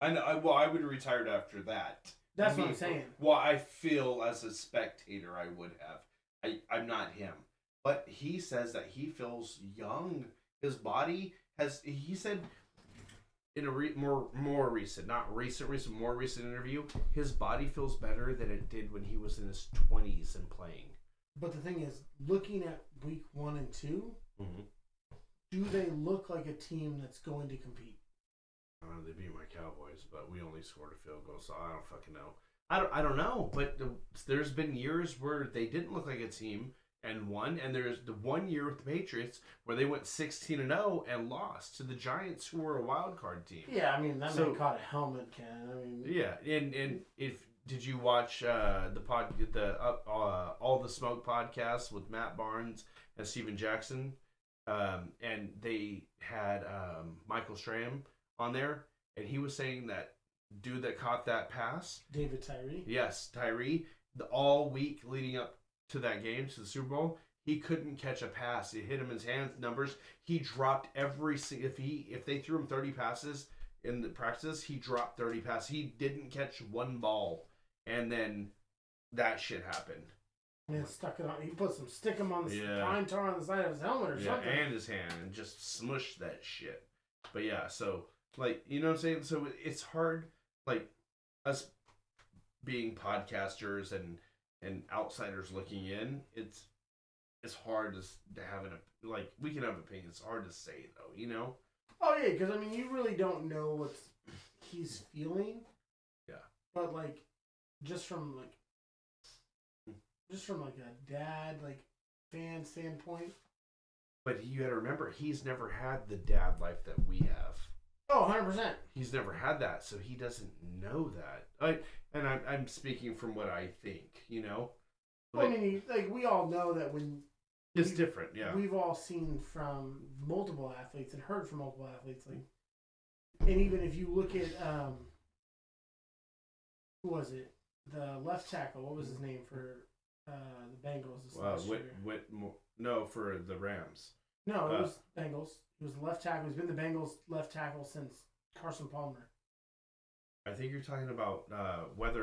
I would have retired after that. That's what I'm saying. Well, I feel as a spectator, I would have. I'm not him. But he says that he feels young. His body has, he said in a more recent interview, his body feels better than it did when he was in his 20s and playing. But the thing is, looking at week 1 and 2, do they look like a team that's going to compete? They beat my Cowboys, but we only scored a field goal, so I don't fucking know. I don't know, but there's been years where they didn't look like a team and won, and there's the 1 year with the Patriots where they went 16-0 and lost to the Giants, who were a wild card team. Yeah, I mean that man caught a helmet, Ken. I mean, yeah, and if did you watch the All the Smoke podcast with Matt Barnes and Steven Jackson, and they had Michael Strahan on there, and he was saying that dude that caught that pass, David Tyree. Yes, Tyree. All week leading up to that game, to the Super Bowl, he couldn't catch a pass. It hit him in his hands. Numbers. He dropped if they threw him 30 passes in the practice, he dropped 30 passes. He didn't catch one ball, and then that shit happened. And stuck it on. He put some stickum on the pine tar on the side of his helmet or something. And his hand, and just smushed that shit. But yeah, so like, you know what I'm saying? So it's hard, like us being podcasters and outsiders looking in. It's hard to have like, we can have opinions. It's hard to say though, you know. Oh yeah, because I mean, you really don't know what he's feeling. Yeah. But like, just from a dad fan standpoint. But you got to remember, he's never had the dad life that we have. Oh, 100%. He's never had that, so he doesn't know that. I'm speaking from what I think, you know. Well, I mean, we all know that when it's different, yeah. We've all seen from multiple athletes and heard from multiple athletes, and even if you look at who was it? The left tackle. What was his name for the Bengals this last year? No, for the Rams. No, it was Bengals. He was the left tackle. He's been the Bengals left tackle since Carson Palmer. I think you're talking about what's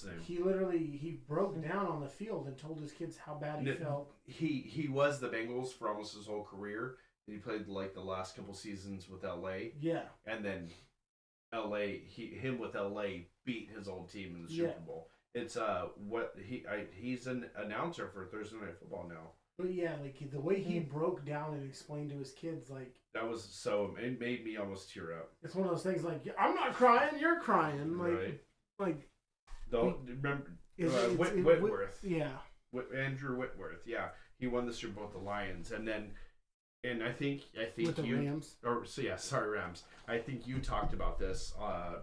his name? He broke down on the field and told his kids how bad he felt. He was the Bengals for almost his whole career. He played like the last couple seasons with LA. Yeah. And then him with LA beat his old team in the Super Bowl. It's he's an announcer for Thursday Night Football now. But yeah, the way he broke down and explained to his kids, that was it made me almost tear up. It's one of those things I'm not crying, you're crying, right. Don't remember Whitworth. Yeah. Andrew Whitworth. Yeah, he won the Super Bowl with the Lions, and I think with the Rams. Rams. I think you talked about this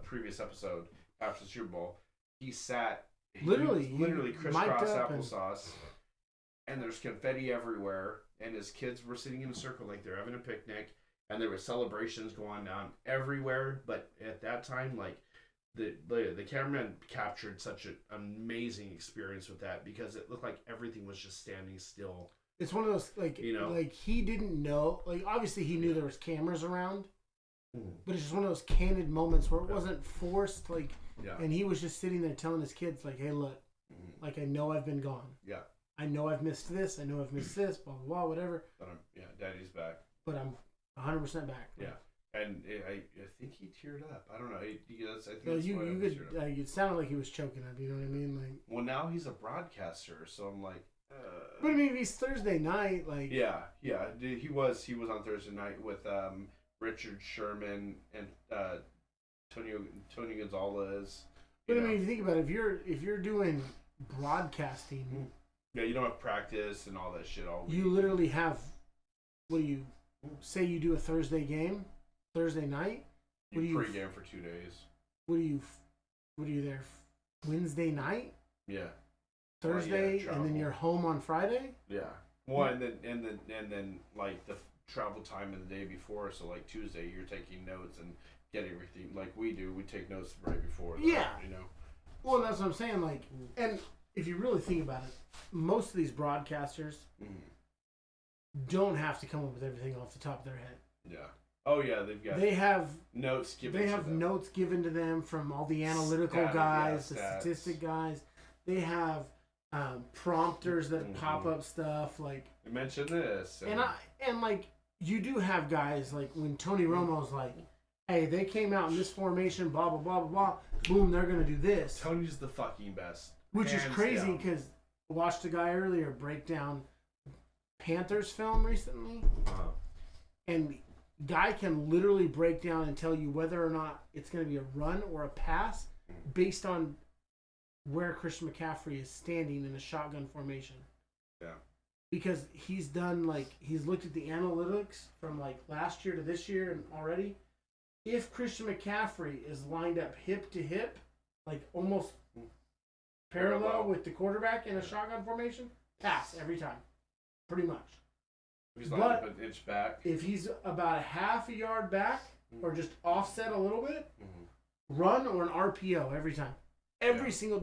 previous episode after the Super Bowl. He sat literally crisscross applesauce, and there's confetti everywhere, and his kids were sitting in a circle like they're having a picnic, and there were celebrations going on everywhere. But at that time, the cameraman captured such an amazing experience with that, because it looked like everything was just standing still. It's one of those he didn't know, obviously he knew there was cameras around, but it's just one of those candid moments where it wasn't forced, and he was just sitting there telling his kids, hey, look, I know I've been gone. Yeah. I know I've missed this. I know I've missed this. Blah blah blah. Whatever. But Daddy's back. But I'm 100% back. Yeah. And I think he teared up. I don't know. It sounded like he was choking up. You know what I mean? Well, now he's a broadcaster, so I'm like. But I mean, he's Thursday night. Yeah. He was on Thursday night with Richard Sherman and Tony Gonzalez. But I mean, if you think about it, if you're doing broadcasting. Yeah, you don't have practice and all that shit all week. You literally have. What do you say? You do a Thursday game, Thursday night. You pregame for 2 days. What are you there? Wednesday night. Yeah. Thursday, and then you're home on Friday. Yeah. Well, and then the travel time in the day before. So Tuesday, you're taking notes and getting everything like we do. We take notes right before. Yeah. You know. Well, that's what I'm saying. And if you really think about it, most of these broadcasters don't have to come up with everything off the top of their head. Yeah. Oh yeah, they have notes given to them from all the analytical guys, the statistic guys. They have prompters that pop up stuff like. You mentioned this, and you do have guys when Tony Romo's hey, they came out in this formation, blah blah blah blah blah. Boom, they're gonna do this. Tony's the fucking best. Which is crazy because I watched a guy earlier break down Panthers film recently, and guy can literally break down and tell you whether or not it's going to be a run or a pass based on where Christian McCaffrey is standing in a shotgun formation. Yeah. Because he's done he's looked at the analytics from last year to this year and already. If Christian McCaffrey is lined up hip to hip, almost parallel with the quarterback in a shotgun formation, pass every time. Pretty much. If he's lined up an inch back. If he's about a half a yard back or just offset a little bit, run or an RPO every time. Every single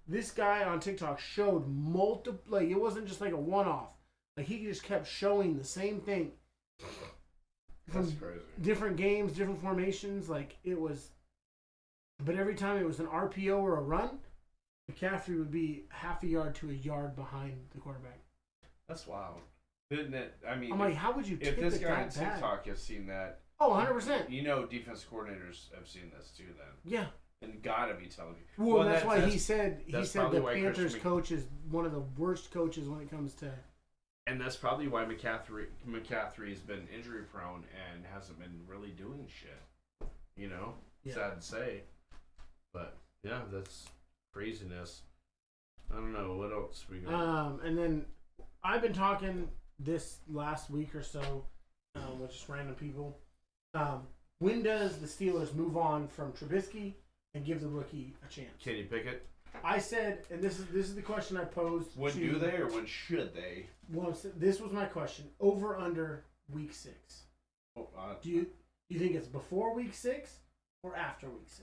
this guy on TikTok showed multiple. Like it wasn't just like a one-off. Like he just kept showing the same thing. That's crazy. Different games, different formations. Like it was, but every time it was an RPO or a run, McCaffrey would be half a yard to a yard behind the quarterback. That's wild. Isn't it? I mean, I'm like, how would you? If this guy on TikTok has seen that, 100%. You know, defense coordinators have seen this too. Then yeah, and gotta be telling you. Well, that's why he said the Panthers coach is one of the worst coaches when it comes to. And that's probably why McCaffrey's been injury prone and hasn't been really doing shit. You know, sad to say, but yeah, that's craziness. I don't know what else we got. And then I've been talking this last week or so with just random people. When does the Steelers move on from Trubisky and give the rookie a chance? Kenny Pickett. I said, and this is the question I posed. When do they or when should they? Well, this was my question. Over under week 6. Oh, do you think it's before week 6 or after week 6?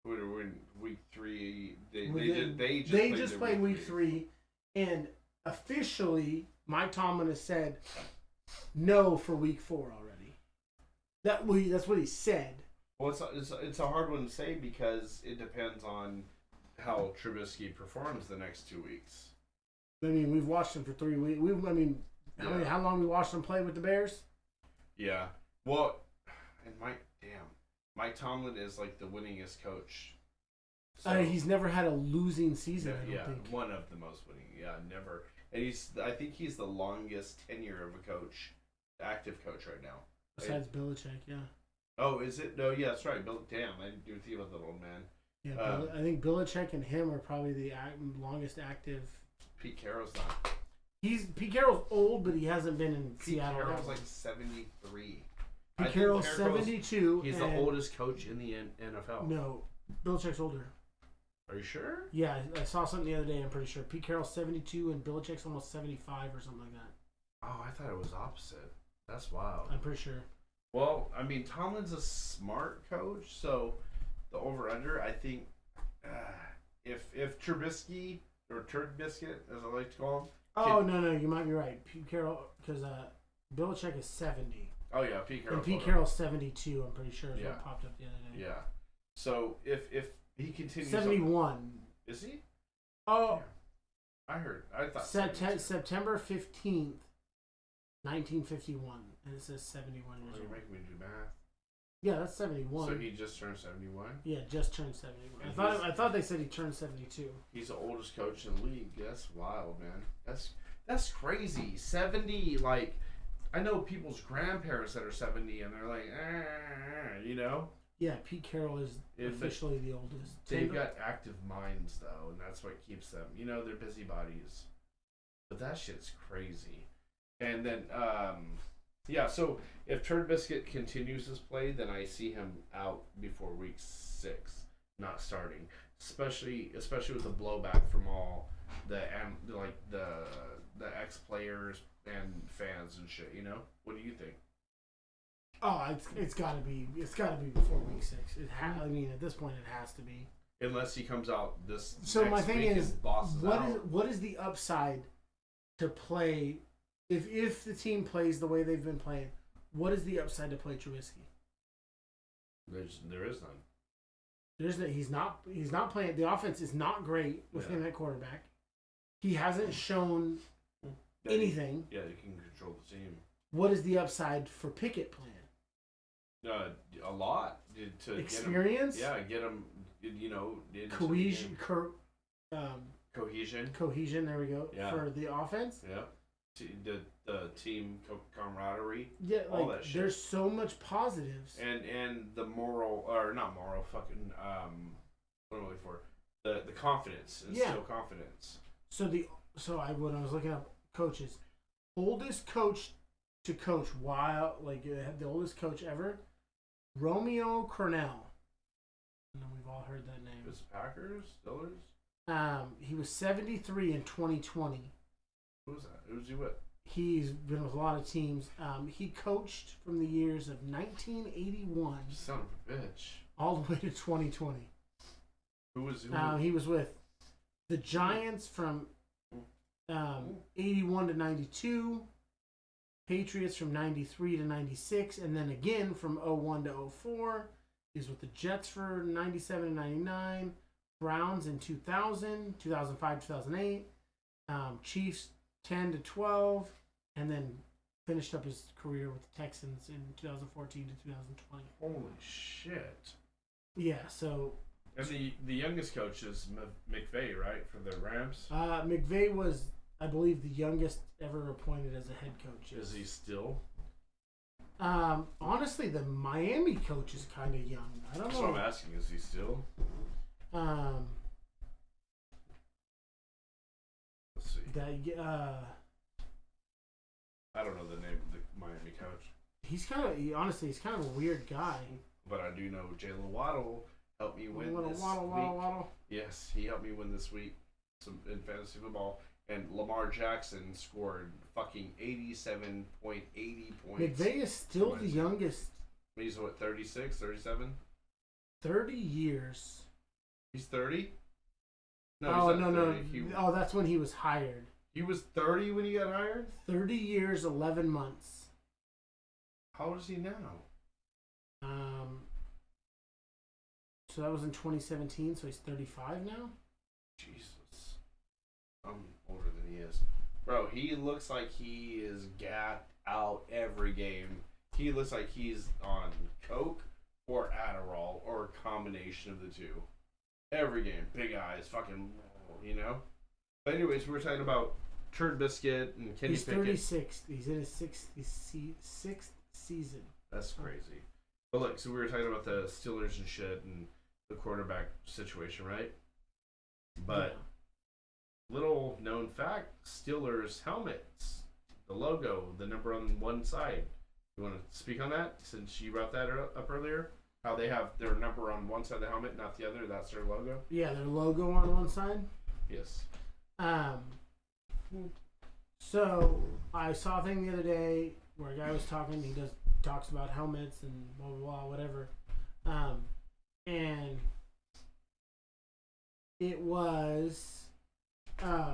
We're in week 3. They just played week 3, and officially Mike Tomlin has said no for week 4 already. That's what he said. Well, it's a hard one to say because it depends on how Trubisky performs the next 2 weeks. I mean, we've watched him for 3 weeks. How long we watched him play with the Bears? Yeah. Well, and Mike Tomlin is like the winningest coach. So, he's never had a losing season. I don't think. One of the most winning. Yeah, never. And I think he's the longest tenure of a coach, active coach right now. Besides Belichick, yeah. Oh, is it? No, yeah, that's right. Damn, I didn't even think about that old man. Yeah, I think Belichick and him are probably the longest active. Pete Carroll's not. Pete Carroll's old, but he hasn't been in Seattle. Pete Carroll's like 73. Pete Carroll's 72. He's the oldest coach in the NFL. No, Belichick's older. Are you sure? Yeah, I saw something the other day. I'm pretty sure Pete Carroll's 72 and Belichick's almost 75 or something like that. Oh, I thought it was opposite. That's wild. I'm pretty sure. Well, I mean, Tomlin's a smart coach, so the over/under, I think, if Trubisky or Turd Biscuit, as I like to call him. Oh no, you might be right. Pete Carroll, because Belichick is 70. Oh yeah, Pete Carroll. And Pete Carroll's 72. I'm pretty sure is what popped up the other day. Yeah. So if he continues, 71. Is he? Oh, yeah. I thought September 15th, 1951, and it says 71 years old. You're making me do math. Yeah, that's 71. So he just turned 71? Yeah, just turned 71. I thought they said he turned 72. He's the oldest coach in the league. That's wild, man. That's crazy. 70, like, I know people's grandparents that are 70 and they're like, you know? Yeah, Pete Carroll is officially the oldest. They've got active minds, though, and that's what keeps them. You know, they're busybodies. But that shit's crazy. And then, so if Turd Biscuit continues his play, then I see him out before week 6, not starting. Especially with the blowback from all the ex players and fans and shit. You know, what do you think? Oh, it's got to be before week 6. I mean, at this point, it has to be. Unless he comes out this. So next my thing week is, and what is the upside to play? If the team plays the way they've been playing, what is the upside to play Trubisky? There is none. There's no. He's not playing. The offense is not great with him at quarterback. He hasn't shown anything. Yeah, he can control the team. What is the upside for Pickett playing? A lot to experience. Get him. You know, cohesion. Cohesion. There we go. Yeah. For the offense. Yeah. The team camaraderie. Yeah, all that shit. There's so much positives. And the moral, or not moral, fucking what am I looking for? The confidence. Instill confidence. When I was looking up coaches, oldest coach to coach the oldest coach ever, Romeo Crennel. I know we've all heard that name. It was Packers, Steelers. He was 73 in 2020. Who was that? Who's he with? He's been with a lot of teams. He coached from the years of 1981. Son of a bitch. all the way to 2020. Who? He was with the Giants from 81 to 92, Patriots from 93 to 96, and then again from 01 to 04. He was with the Jets for 97 and 99, Browns in 2000, 2005, 2008, Chiefs 10 to 12, and then finished up his career with the Texans in 2014 to 2020. Holy shit. Yeah, so... And the youngest coach is McVay, right, for the Rams? McVay was, I believe, the youngest ever appointed as a head coach. Is he still? Honestly, the Miami coach is kind of young. I don't know. That's what I'm asking. Is he still? Let's see. I don't know the name of the Miami coach. He's kind of a weird guy. But I do know Jalen Waddle helped me win this week. Waddle. Yes, he helped me win this week in fantasy football. And Lamar Jackson scored fucking 87.80 points. McVay is still the youngest. He's what, 36, 37? 30 years. He's 30? No. That's when he was hired. He was 30 when he got hired? 30 years, 11 months. How old is he now? So that was in 2017, so he's 35 now? Jesus. I'm older than he is. Bro, he looks like he is gapped out every game. He looks like he's on Coke or Adderall or a combination of the two. Every game. Big eyes, fucking, you know? But anyways, we were talking about Turd Biscuit and Kenny Pickett. He's 36. He's in his sixth season. That's crazy. But look, so we were talking about the Steelers and shit and the quarterback situation, right? But little known fact, Steelers helmets, the logo, the number on one side. You want to speak on that since you brought that up earlier? How they have their number on one side of the helmet, not the other. That's their logo. Yeah, their logo on one side. Yes. So I saw a thing the other day where a guy was talking. He talks about helmets and blah blah blah whatever. And it was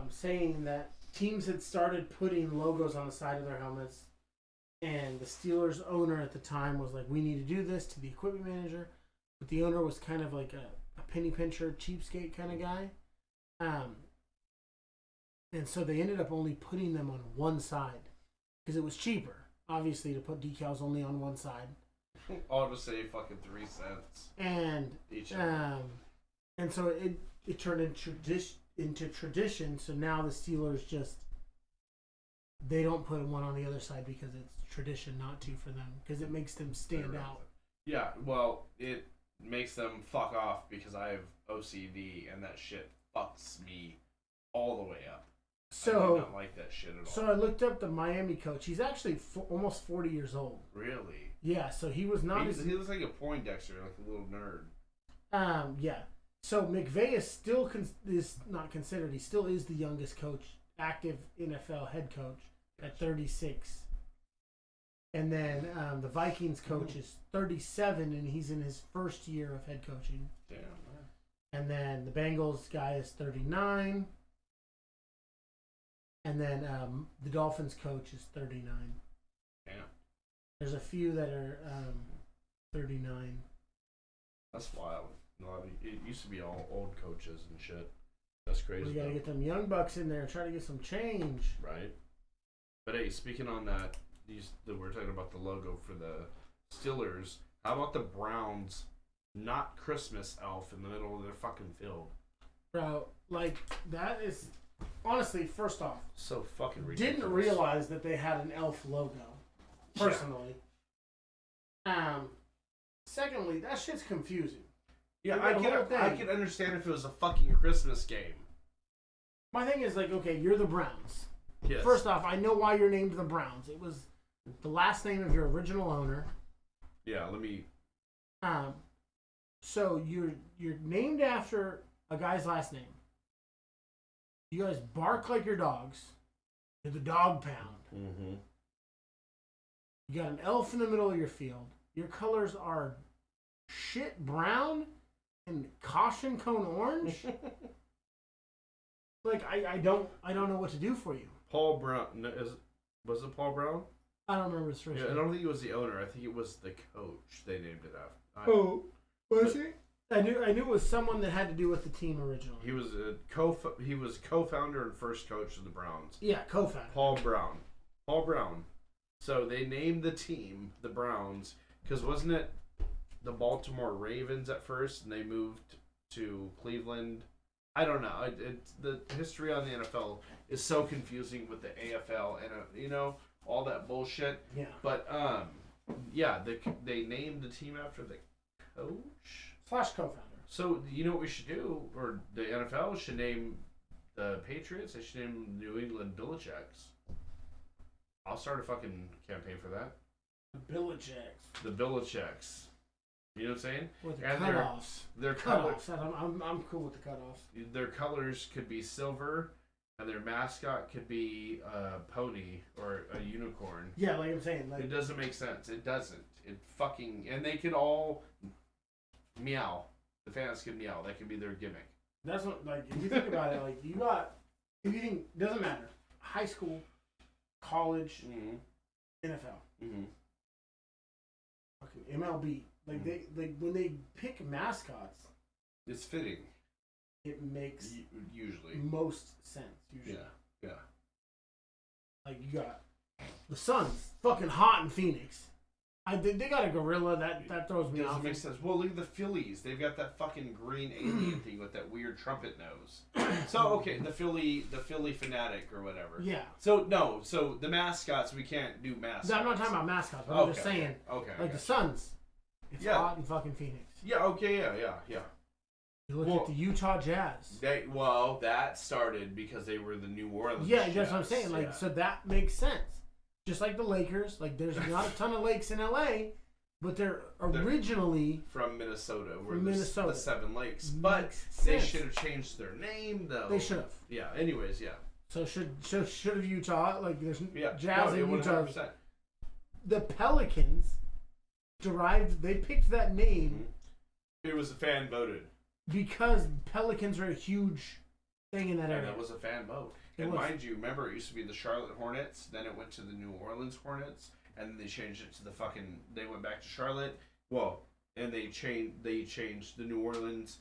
saying that teams had started putting logos on the side of their helmets, and the Steelers owner at the time was like, we need to do this to the equipment manager, but the owner was kind of like a penny pincher, cheapskate kind of guy. And so they ended up only putting them on one side because it was cheaper, obviously, to put decals only on one side. I'll just say fucking 3 cents. And each and so it turned into tradition. So now the Steelers they don't put one on the other side because it's tradition not to for them because it makes them stand out. Yeah, well, it makes them fuck off because I have OCD and that shit fucks me all the way up. So I do not like that shit at all. So I looked up the Miami coach. He's actually almost 40 years old. Really? Yeah. So he was not. He looks like a Poindexter, like a little nerd. Yeah. So McVay is still is not considered. He still is the youngest coach, active NFL head coach at 36. And then the Vikings coach is 37, and he's in his first year of head coaching. Damn. Man. And then the Bengals guy is 39. And then the Dolphins coach is 39. Damn. There's a few that are 39. That's wild. It used to be all old coaches and shit. That's crazy. We gotta get them young bucks in there and try to get some change. Right. But hey, speaking on that, we're talking about the logo for the Steelers. How about the Browns? Not Christmas elf in the middle of their fucking field. Bro, like that is honestly, first off, so fucking ridiculous. Didn't realize that they had an elf logo. Personally. Yeah. Secondly, that shit's confusing. Yeah, I could understand if it was a fucking Christmas game. My thing is like, okay, you're the Browns. Yes. First off, I know why you're named the Browns. It was the last name of your original owner. Yeah, let me. So you're named after a guy's last name. You guys bark like your dogs. You're the dog pound. Mm-hmm. You got an elf in the middle of your field. Your colors are shit brown and caution cone orange. Like I don't know what to do for you. Paul Brown was it Paul Brown? I don't remember his first name. I don't think he was the owner. I think it was the coach. They named it after. Was he? I knew it was someone that had to do with the team originally. He was co-founder and first coach of the Browns. Yeah, co-founder. Paul Brown. So they named the team the Browns because wasn't it the Baltimore Ravens at first, and they moved to Cleveland? I don't know. The history on the NFL is so confusing with the AFL and all that bullshit. Yeah. But they named the team after the coach / co-founder. So you know what we should do, or the NFL should name the Patriots. They should name New England Belichicks. I'll start a fucking campaign for that. The Belichicks. The Belichicks. You know what I'm saying? With the cutoffs. Their cutoffs. I'm cool with the cutoffs. Their colors could be silver, and their mascot could be a pony or a unicorn. Yeah, like I'm saying. Like, it doesn't make sense. It doesn't. And they could all meow. The fans could meow. That could be their gimmick. That's what, like, if you think about it, like, if you think, doesn't matter. High school, college, NFL. Fucking MLB. Like, when they pick mascots, it's fitting. It makes usually most sense. Usually. Yeah. Like, you got the Suns, fucking hot in Phoenix. They got a gorilla that throws me off. Doesn't make sense. Well, look at the Phillies. They've got that fucking green alien thing with that weird trumpet nose. So okay, the Philly fanatic or whatever. Yeah. So the mascots, we can't do mascots. I'm not talking about mascots. But I'm just saying. Okay. Like the Suns, it's hot in fucking Phoenix. Yeah. Okay. Yeah. You look at the Utah Jazz. That started because they were the New Orleans. Yeah, Jazz. that's what I'm saying. Like, so that makes sense. Just like the Lakers, like there's not a ton of lakes in LA, but they're originally from Minnesota. Minnesota, the Seven Lakes. But they should have changed their name though. They should have. Yeah. Anyways, yeah. So should have Utah, like there's Jazz in 100%. Utah. The Pelicans they picked that name. It was a fan voted. Because Pelicans are a huge thing in that area. And it was a fan vote. And mind you, remember it used to be the Charlotte Hornets, then it went to the New Orleans Hornets, and then they changed it to they went back to Charlotte. Well, and they changed the New Orleans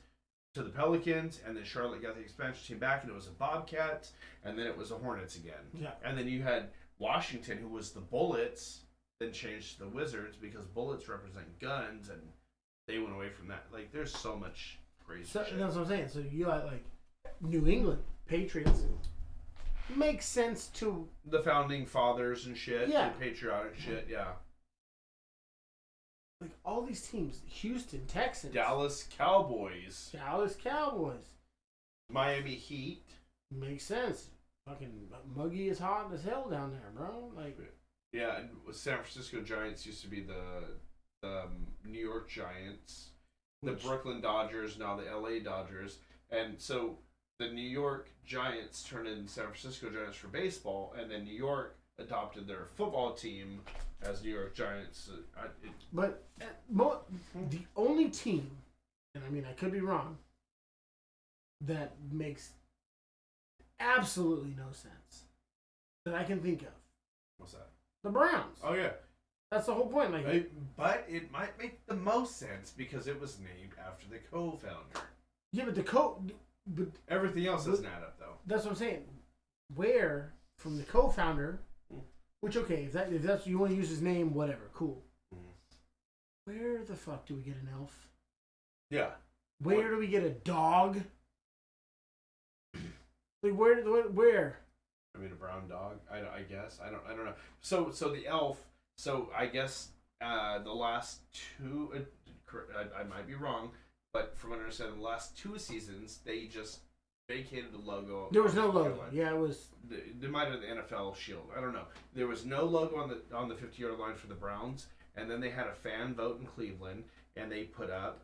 to the Pelicans, and then Charlotte got the expansion team back, and it was a Bobcats, and then it was the Hornets again. Yeah. And then you had Washington, who was the Bullets, then changed to the Wizards because Bullets represent guns, and they went away from that. Like, there's so much crazy shit. That's what I'm saying. So you got, like, New England Patriots. Makes sense to the founding fathers and shit, yeah, and patriotic shit, yeah. Like all these teams, Houston Texans, Dallas Cowboys, Miami Heat. Makes sense. Fucking muggy as hot as hell down there, bro. Like, yeah, and San Francisco Giants used to be the New York Giants, the Brooklyn Dodgers, now the LA Dodgers, and so. The New York Giants turned into San Francisco Giants for baseball, and then New York adopted their football team as New York Giants. But the only team, and I mean I could be wrong, that makes absolutely no sense that I can think of. What's that? The Browns. Oh yeah, that's the whole point. Like, but it might make the most sense because it was named after the co-founder. Yeah, but but everything else doesn't add up, though. That's what I'm saying. Where from the co-founder, which if that's you want to use his name, whatever, cool. Where the fuck do we get an elf? Yeah. Where do we get a dog? Like where? I mean, a brown dog. I guess I don't know. So the elf. So I guess the last two. I might be wrong. But from what I understand, the last two seasons, they just vacated the logo. There was no logo. Yeah, it was. They might have the NFL shield. I don't know. There was no logo on the 50-yard line for the Browns, and then they had a fan vote in Cleveland, and they put up,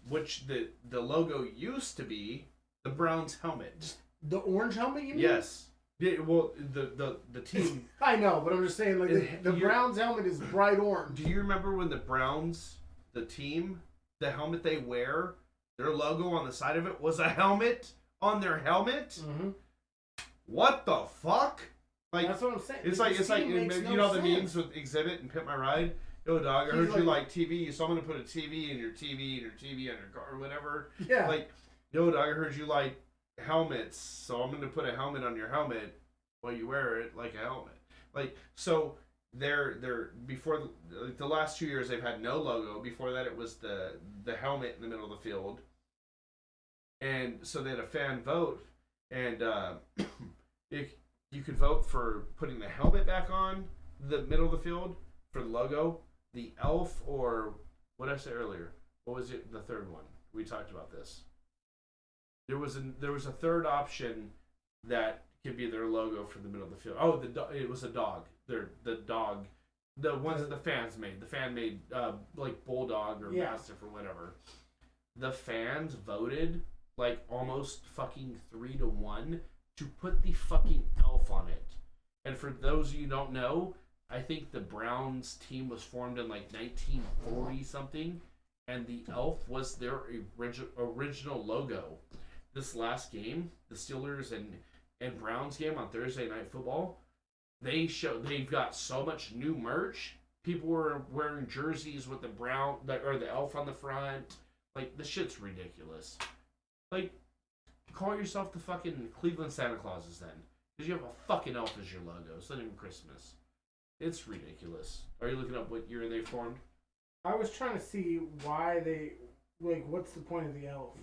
which the logo used to be the Browns helmet. The orange helmet, you mean? Yes. Yeah, well, the team. I know, but I'm just saying, like the Browns helmet is bright orange. Do you remember when the Browns the team, the helmet they wear, their logo on the side of it was a helmet on their helmet. Mm-hmm. What the fuck? Like, that's what I'm saying. It's like you know the memes with Exhibit and Pimp My Ride. Yo, dog, I heard you like TV, so I'm gonna put a TV in your TV and your TV on your car or whatever. Yeah. Like, yo, dog, I heard you like helmets, so I'm gonna put a helmet on your helmet while you wear it like a helmet. Like, so they're before the last 2 years they've had no logo. Before that, it was the helmet in the middle of the field, and so they had a fan vote, and you could vote for putting the helmet back on the middle of the field for the logo, the elf, or what did I say earlier? What was it? The third one. We talked about this. There was a third option that could be their logo for the middle of the field. Oh, it was a dog. The dog, the ones that the fans made. The fan made like bulldog or mastiff or whatever. The fans voted like almost fucking 3-1 to put the fucking elf on it. And for those of you who don't know, I think the Browns team was formed in like 1940 something, and the elf was their original logo. This last game, the Steelers and Browns game on Thursday Night Football, they've got so much new merch. People were wearing jerseys with the elf on the front. Like, this shit's ridiculous. Like, call yourself the fucking Cleveland Santa Clauses then, because you have a fucking elf as your logo. It's not even Christmas. It's ridiculous. Are you looking up what year they formed? I was trying to see why they what's the point of the elf?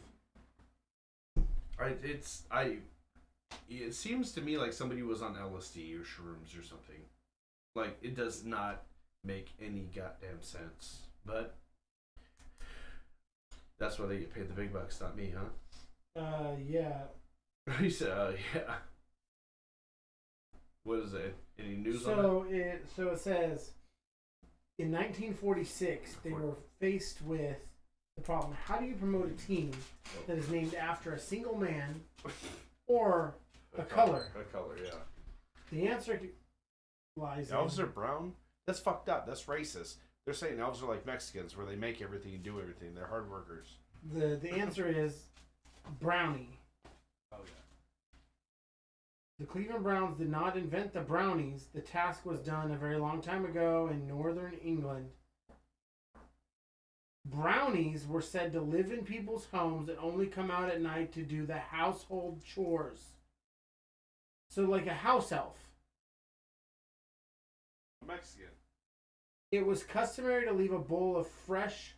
It seems to me like somebody was on LSD or shrooms or something. Like, it does not make any goddamn sense. But that's why they get paid the big bucks, not me, huh? Yeah. He said, yeah. What is it? Any news on that? So it says, in 1946, they were faced with the problem: how do you promote a team that is named after a single man or a color? A color, yeah. The answer lies in... Elves are brown? That's fucked up. That's racist. They're saying elves are like Mexicans, where they make everything and do everything. They're hard workers. The answer is brownie. Oh, yeah. The Cleveland Browns did not invent the brownies. The task was done a very long time ago in northern England. Brownies were said to live in people's homes and only come out at night to do the household chores. So like a house elf. A Mexican. It was customary to leave a bowl of fresh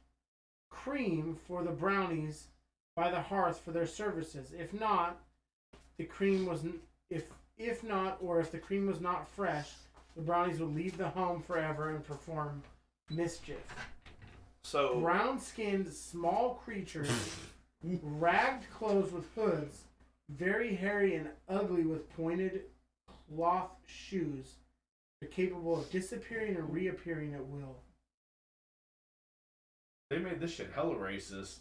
cream for the brownies by the hearth for their services. If not, the cream was... If not, or if the cream was not fresh, the brownies would leave the home forever and perform mischief. So brown-skinned small creatures, ragged clothes with hoods, very hairy and ugly with pointed cloth shoes, are capable of disappearing and reappearing at will. They made this shit hella racist.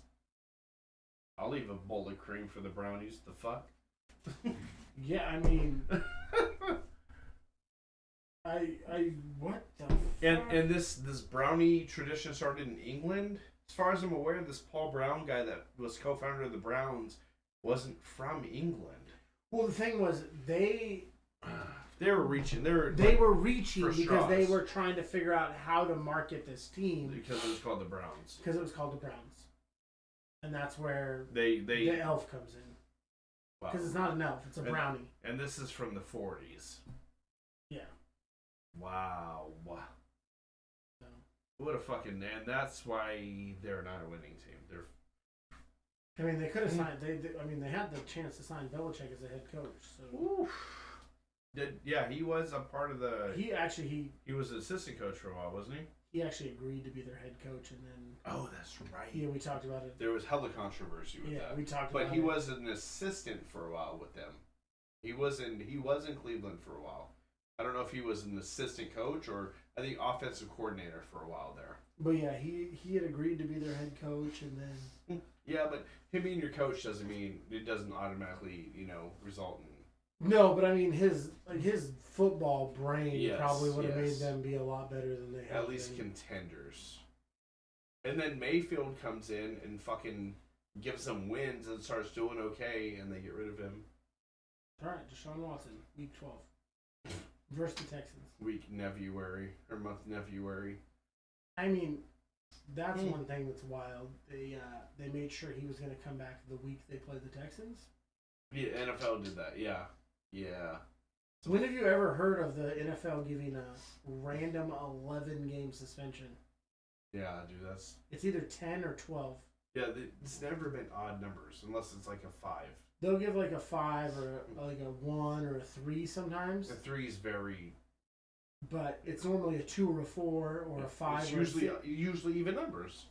I'll leave a bowl of cream for the brownies. The fuck? Yeah, I mean, what the fuck? And this brownie tradition started in England. As far as I'm aware, this Paul Brown guy that was co-founder of the Browns wasn't from England. Well, the thing was, they were reaching. They were reaching because they were trying to figure out how to market this team. Because it was called the Browns. Because it was called the Browns. And that's where the elf comes in. Because it's not an elf, it's a brownie. And this is from the 40s. Yeah. Wow. So. What a fucking... And that's why they're not a winning team. I mean, they could have signed... They had the chance to sign Belichick as a head coach. So. Oof. He was a part of the... He was an assistant coach for a while, wasn't he? He actually agreed to be their head coach, and then... Oh, that's right. Yeah, we talked about it. There was hella controversy with that. Yeah, we talked about it. But he was an assistant for a while with them. He was in Cleveland for a while. I don't know if he was an assistant coach or, I think, offensive coordinator for a while there. But yeah, he had agreed to be their head coach, and then... Yeah, but him being your coach doesn't mean... It doesn't automatically, result in... No, but I mean, his football brain probably would have made them be a lot better than they have. At least contenders. And then Mayfield comes in and fucking gives them wins and starts doing okay, and they get rid of him. All right, Deshaun Watson, week 12. Versus the Texans. Month February. I mean, that's one thing that's wild. They made sure he was going to come back the week they played the Texans. Yeah, NFL did that. Yeah. So when have you ever heard of the NFL giving a random 11-game suspension? Yeah, dude, It's either 10 or 12. Yeah, it's never been odd numbers unless it's like a 5. They'll give like a 5 or like a 1 or a 3 sometimes. The 3 is very. But it's normally a 2 or a 4 or a 5. It's usually even numbers.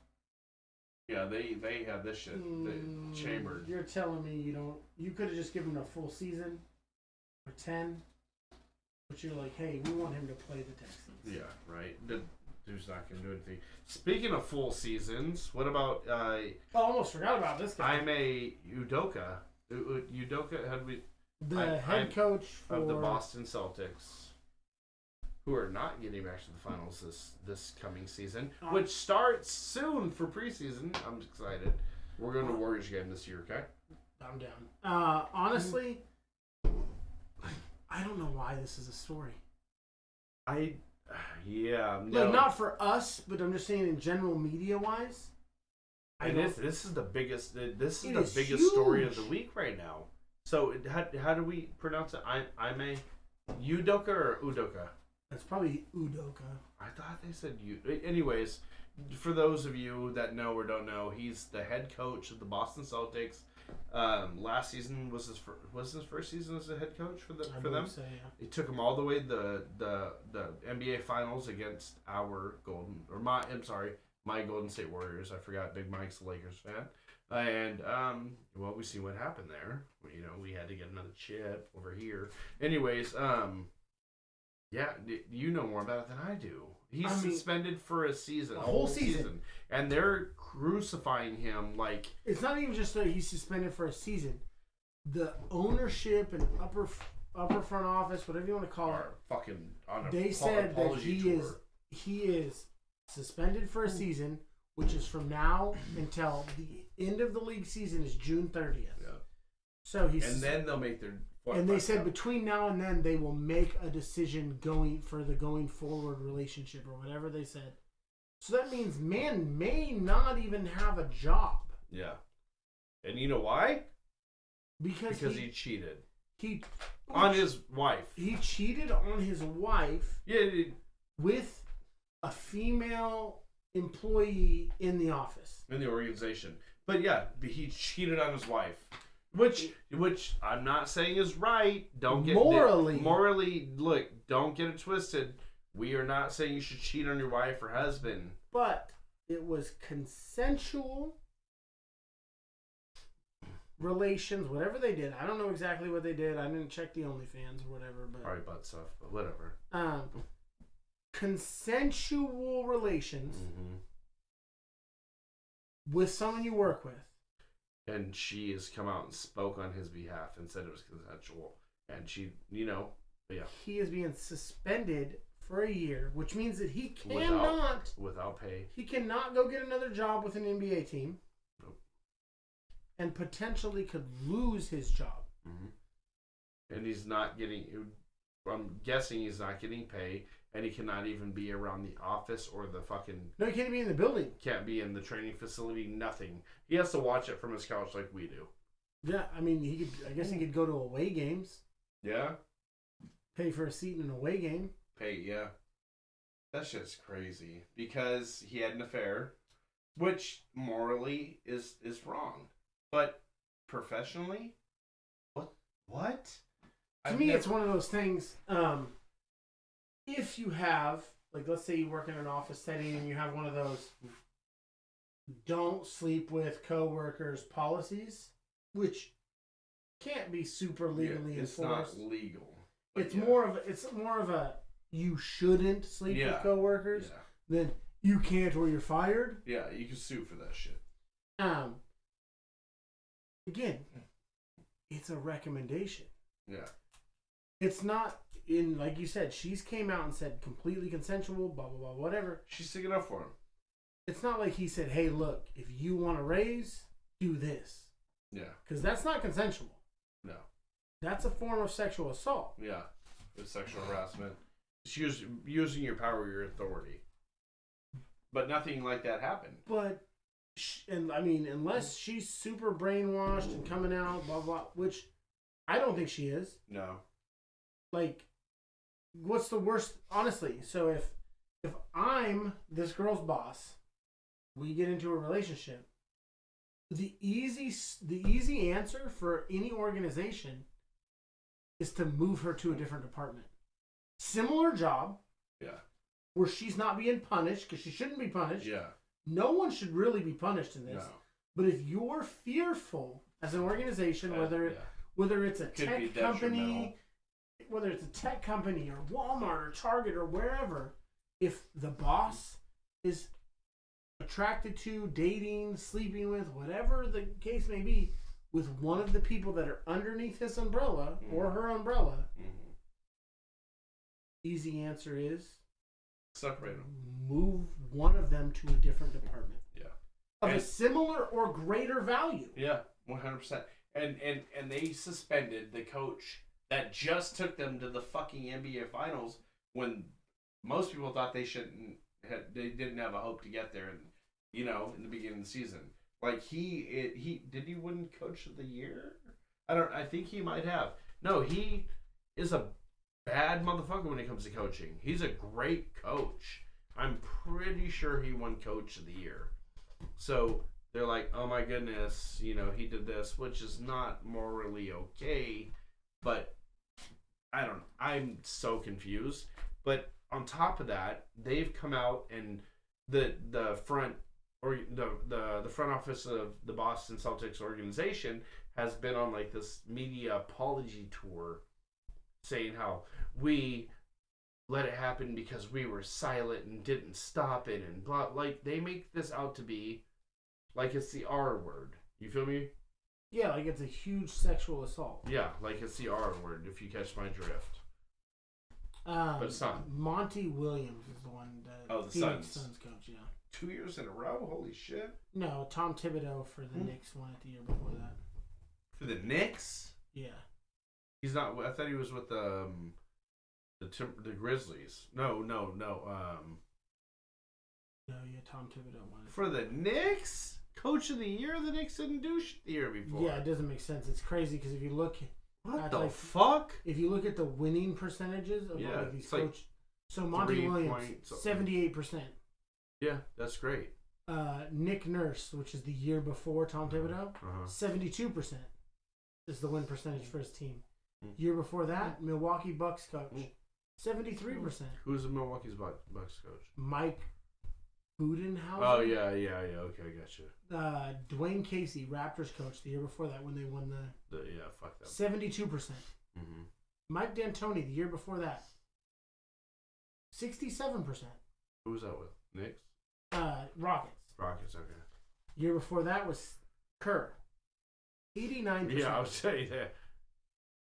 Yeah, they had this shit chambered. You're telling me you could have just given him a full season or 10, but you're like, hey, we want him to play the Texans. Yeah, right. Dude's not going to do anything. Speaking of full seasons, what about... I almost forgot about this guy. Udoka. Udoka, how do we... The head coach of the Boston Celtics, who are not getting back to the finals this coming season, which starts soon for preseason. I'm excited. We're going to Warriors game this year, okay? I'm down. Honestly, I don't know why this is a story. Yeah. No. Like, not for us, but I'm just saying in general media-wise. This is the biggest. This is the biggest story of the week right now. So how do we pronounce it? Udoka or Udoka? That's probably Udoka. I thought they said you. Anyways, for those of you that know or don't know, he's the head coach of the Boston Celtics. Last season was his first season as a head coach for them. So, yeah. He took them all the way to the NBA Finals against my Golden State Warriors. I forgot Big Mike's a Lakers fan. And we see what happened there. We had to get another chip over here. Anyways, yeah, you know more about it than I do. He's suspended for a season, a whole season, and they're crucifying him like. It's not even just that he's suspended for a season. The ownership and upper front office, whatever you want to call it, fucking on a they said that he is suspended for a season, which is from now until the end of the league season is June 30th. Yeah. So and then they'll make their. And they said between now and then they will make a decision going forward relationship or whatever they said. So that means man may not even have a job. Yeah. And you know why? Because he cheated. On his wife. He cheated on his wife. Yeah. With a female employee in the office. In the organization. But yeah, he cheated on his wife. Which I'm not saying is right. Don't get morally. Look, don't get it twisted. We are not saying you should cheat on your wife or husband. But it was consensual relations, whatever they did. I don't know exactly what they did. I didn't check the OnlyFans or whatever. But probably butt stuff, but whatever. Consensual relations with someone you work with. And she has come out and spoke on his behalf and said it was consensual. And she, yeah. He is being suspended for a year, which means that he cannot... Without pay. He cannot go get another job with an NBA team. Nope. And potentially could lose his job. Mm-hmm. And he's not getting... I'm guessing he's not getting pay. And he cannot even be around the office or the fucking... No, he can't be in the building. Can't be in the training facility, nothing. He has to watch it from his couch like we do. Yeah, I mean, I guess he could go to away games. Yeah. Pay for a seat in an away game. Yeah. That's just crazy. Because he had an affair, which morally is wrong. But professionally? What? To me, it's one of those things... if you have, like, let's say you work in an office setting and you have one of those don't sleep with coworkers policies, which can't be super legally enforced. It's not legal. It's more of a you shouldn't sleep with coworkers than you can't or you're fired. Yeah, you can sue for that shit. Again, it's a recommendation. Yeah. It's not like you said, she's came out and said completely consensual, blah, blah, blah, whatever. She's sticking up for him. it's not like he said, "Hey, look, if you want to raise, do this." Yeah. Because that's not consensual. No. That's a form of sexual assault. Yeah. It's sexual harassment. It's using your power, your authority. But nothing like that happened. But, and I mean, unless she's super brainwashed and coming out, blah, blah, which I don't think she is. No. Like, what's the worst? Honestly, so if I'm this girl's boss, we get into a relationship, the easy answer for any organization is to move her to a different department. Similar job. Yeah. Where she's not being punished because she shouldn't be punished. Yeah. No one should really be punished in this. No. But if you're fearful as an organization, whether it's a tech company, whether it's a tech company or Walmart or Target or wherever, if the boss is attracted to, dating, sleeping with, whatever the case may be, with one of the people that are underneath his umbrella or her umbrella, easy answer is separate them. Move one of them to a different department. Yeah. Of a similar or greater value. Yeah, 100%. And they suspended the coach that just took them to the fucking NBA Finals when most people thought they didn't have a hope to get there, and in the beginning of the season. Like he did he win Coach of the Year? I think he might have. No, he is a bad motherfucker when it comes to coaching. He's a great coach. I'm pretty sure he won Coach of the Year. So they're like, oh my goodness, he did this, which is not morally okay. But I'm so confused. But on top of that, they've come out and the front office of the Boston Celtics organization has been on like this media apology tour, saying how we let it happen because we were silent and didn't stop it and blah. Like, they make this out to be like it's the R word. You feel me? Yeah, like it's a huge sexual assault. Yeah, like it's the R word, if you catch my drift. But it's not. Monty Williams is the one that the Phoenix Suns coach, yeah. 2 years in a row? Holy shit. No, Tom Thibodeau for the Knicks won it the year before that. For the Knicks? Yeah. He's not. I thought he was with the Grizzlies. No. No, yeah, Tom Thibodeau won it. For the Knicks? Coach of the Year? The Knicks didn't do shit the year before. Yeah, it doesn't make sense. It's crazy because if you look... What the fuck? If you look at the winning percentages of all of these coaches... So Monty Williams, 78%. Yeah, that's great. Nick Nurse, which is the year before Tom Thibodeau, 72% is the win percentage for his team. Year before that, Milwaukee Bucks coach, 73%. Who's the Milwaukee Bucks coach? Mike Budenholzer. Oh, yeah. Okay, I gotcha. Dwayne Casey, Raptors coach, the year before that when they won the fuck that. 72%. Mike D'Antoni, the year before that, 67%. Who was that with? Knicks? Rockets. Rockets, okay. Year before that was Kerr. 89%. Yeah, I would say that.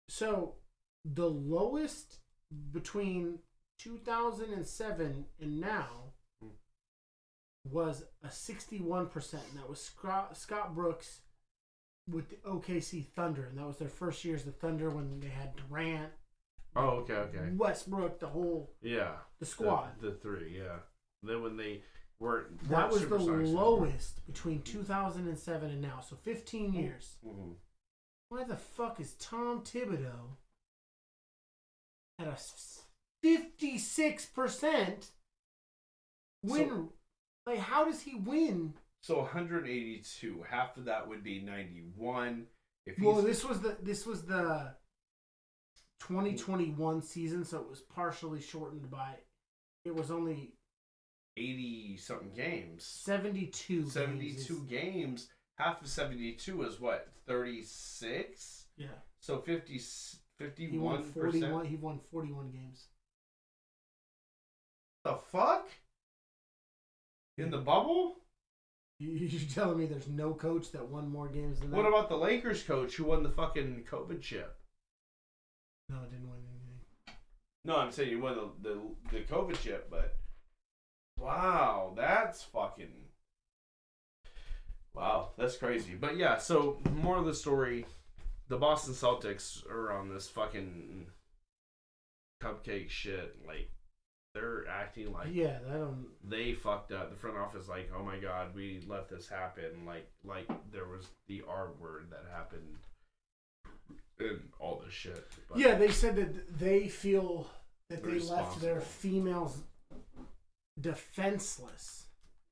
So, the lowest between 2007 and now was a 61%. And that was Scott Brooks with the OKC Thunder. And that was their first year as the Thunder when they had Durant. Oh, okay. Westbrook, the whole... Yeah. The squad. The three, yeah. Then when they weren't that was the lowest between 2007 and now. So 15 years. Why the fuck is Tom Thibodeau at a 56% win? Like, how does he win? So 182. Half of that would be 91. This was the 2021 season, so it was partially shortened by. It was only 80-something games. 72 games. Half of 72 is what? 36? Yeah. So 51%. He won 41 games. The fuck? In the bubble? You're telling me there's no coach that won more games than that? What about the Lakers coach who won the fucking COVID chip? No, it didn't win anything. No, I'm saying he won the COVID chip, but Wow, that's fucking. Wow, that's crazy. But yeah, so more of the story, the Boston Celtics are on this fucking cupcake shit. Like, they're acting like they fucked up. The front office, like, oh my god, we let this happen. Like there was the R word that happened and all this shit. But yeah, they said that they feel that they left their females defenseless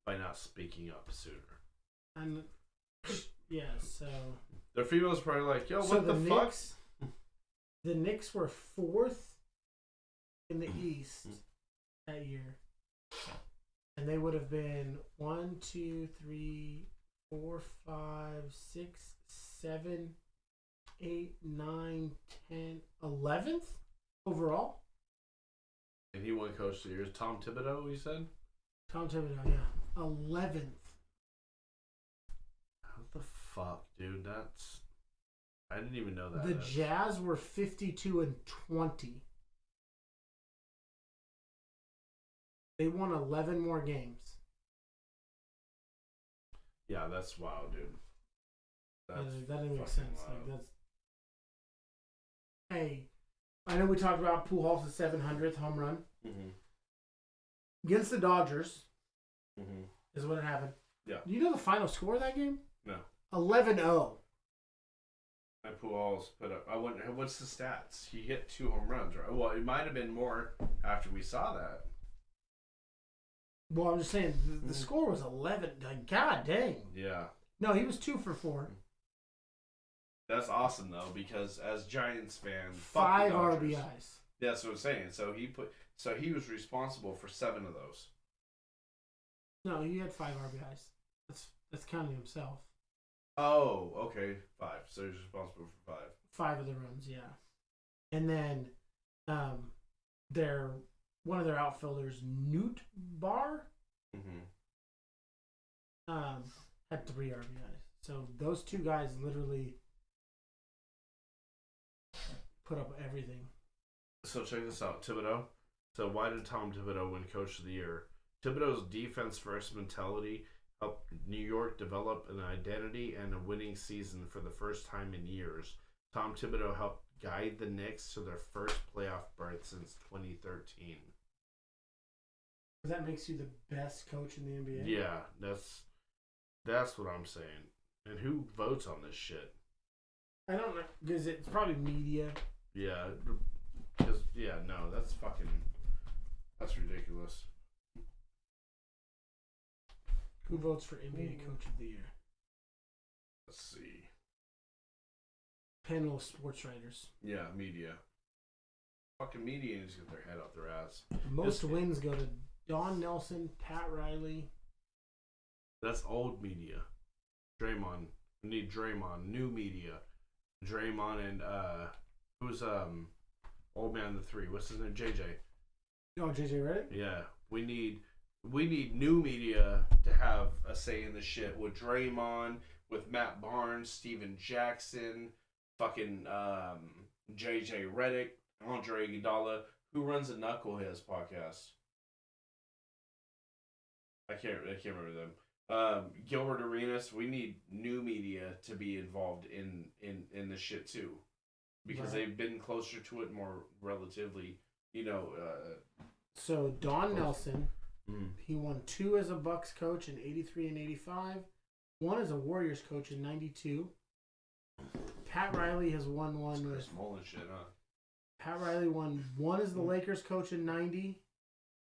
by not speaking up sooner. And yeah, so their females probably like, yo, so what the fuck? The Knicks were 4th in the East that year, and they would have been 1, 2, 3, 4, 5, 6, 7, 8, 9, 10, 11th overall. And he won Coach of the Year. Tom Thibodeau, you said? Tom Thibodeau, yeah. 11th. What the fuck, dude? That's... I didn't even know that. The Jazz were 52-20. They won 11 more games. Yeah, that's wild, dude. That doesn't make sense. Like, that's... Hey, I know we talked about Pujols' 700th home run. Mm-hmm. Against the Dodgers Mm-hmm. is when it happened. Yeah. Do you know the final score of that game? No. 11-0. And Pujols put up... I wonder, what's the stats? He hit 2 home runs, right? Well, it might have been more after we saw that. Well, I'm just saying, the score was 11. Like, God dang. Yeah. No, he was 2 for 4. That's awesome, though, because as Giants fans... 5 RBIs. That's what I'm saying. So he was responsible for 7 of those. No, he had 5 RBIs. That's counting himself. Oh, okay. 5. So he's responsible for 5. 5 of the runs, yeah. And then one of their outfielders, Newt Barr, had 3 RBIs. So those 2 guys literally put up everything. So check this out, Thibodeau. So why did Tom Thibodeau win Coach of the Year? Thibodeau's defense-first mentality helped New York develop an identity and a winning season for the first time in years. Tom Thibodeau helped guide the Knicks to their first playoff berth since 2013. That makes you the best coach in the NBA? Yeah, that's what I'm saying. And who votes on this shit? I don't know, because it's probably media. Yeah, because, no, that's ridiculous. Who votes for NBA Coach of the Year? Let's see. Panel of sports writers. Yeah, media. Fucking media needs to get their head out their ass. Most wins go to Don Nelson, Pat Riley. That's old media. Draymond. We need Draymond. New media. Draymond and who's old man the 3? What's his name? JJ. Oh, JJ Redick? Yeah. We need new media to have a say in the shit with Draymond, with Matt Barnes, Steven Jackson, fucking JJ Redick, Andre Iguodala. Who runs the Knuckleheads podcast? I can't remember them. Gilbert Arenas. We need new media to be involved in this shit too, because they've been closer to it more relatively. So Don Nelson, he won 2 as a Bucks coach in '83 and '85, 1 as a Warriors coach in '92. Pat Riley has won 1 with small and shit, huh? Pat Riley won 1 as the Lakers coach in '90.